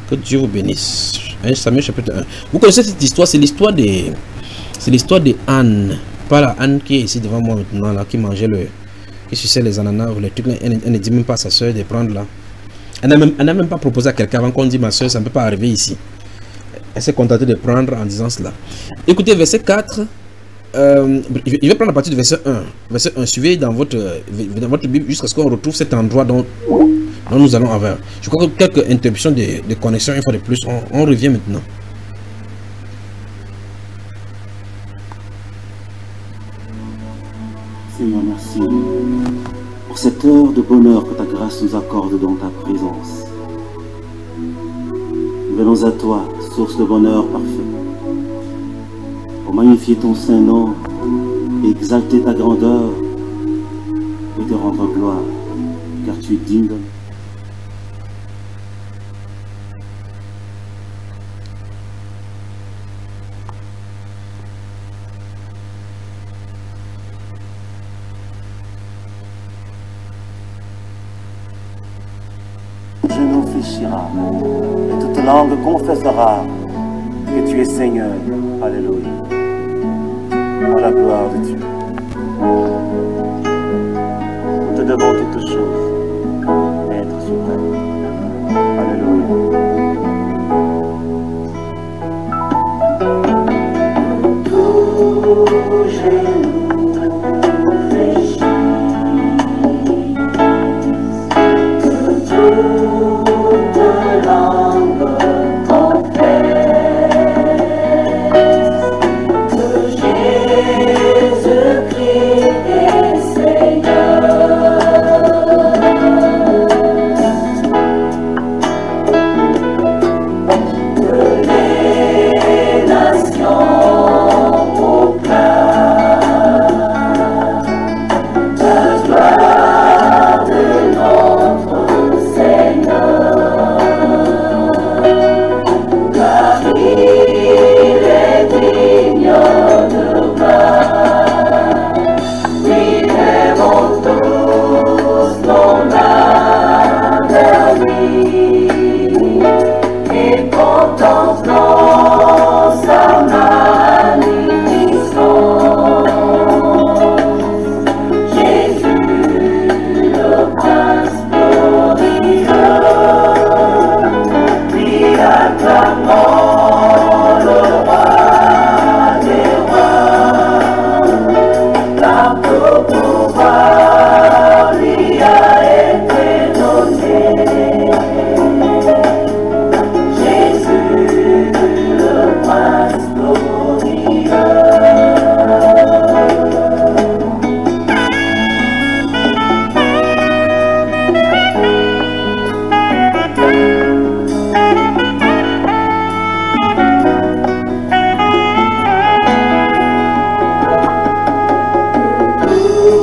Que Dieu vous bénisse. 1 Samuel chapitre 1. Vous connaissez cette histoire, c'est l'histoire de Anne. Pas la Anne qui est ici devant moi maintenant, là, qui mangeait qui suçait les ananas ou les trucs. Elle ne dit même pas à sa soeur de prendre là. Elle n'a même pas proposé à quelqu'un avant qu'on dise ma soeur, ça ne peut pas arriver ici. Elle s'est contentée de prendre en disant cela. Écoutez, verset 4. Je vais prendre à partir du verset 1. Verset 1, suivez dans votre Bible jusqu'à ce qu'on retrouve cet endroit dont nous allons avoir. Je crois que quelques interruptions de connexion, une fois de plus, on revient maintenant. Seigneur, merci. cette heure de bonheur que ta grâce nous accorde dans ta présence. Nous venons à toi, source de bonheur parfait, pour magnifier ton saint nom, exalter ta grandeur et te rendre gloire, car tu es digne de nous. Genou fléchira et toute langue confessera que tu es Seigneur. Alléluia. À la gloire de Dieu. Nous te devons toutes choses, Maître suprême. Alléluia. Tout genou fléchit, que toute langue confesse que Jésus-Christ est Seigneur. Que les nations proclament la gloire de notre Seigneur, car il est digne de gloire. Oui, lèvons tous nos mains vers lui et contemplons sa magnificence. Jésus, le prince glorieux, lui acclamons le roi des rois, car tout pouvoir lui a été donné. Jésus, le prince glorieux.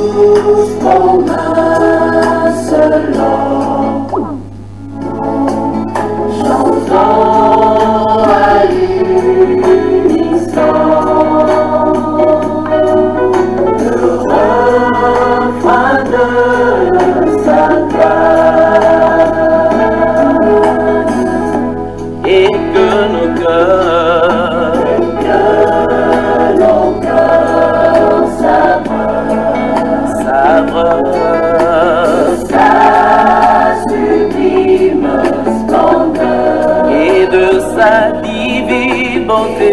Tous comme un seul homme, chantons à l'unisson le refrain de sa grâce, et que nos cœurs sabrent sa sublime splendeur et de sa divine bonté.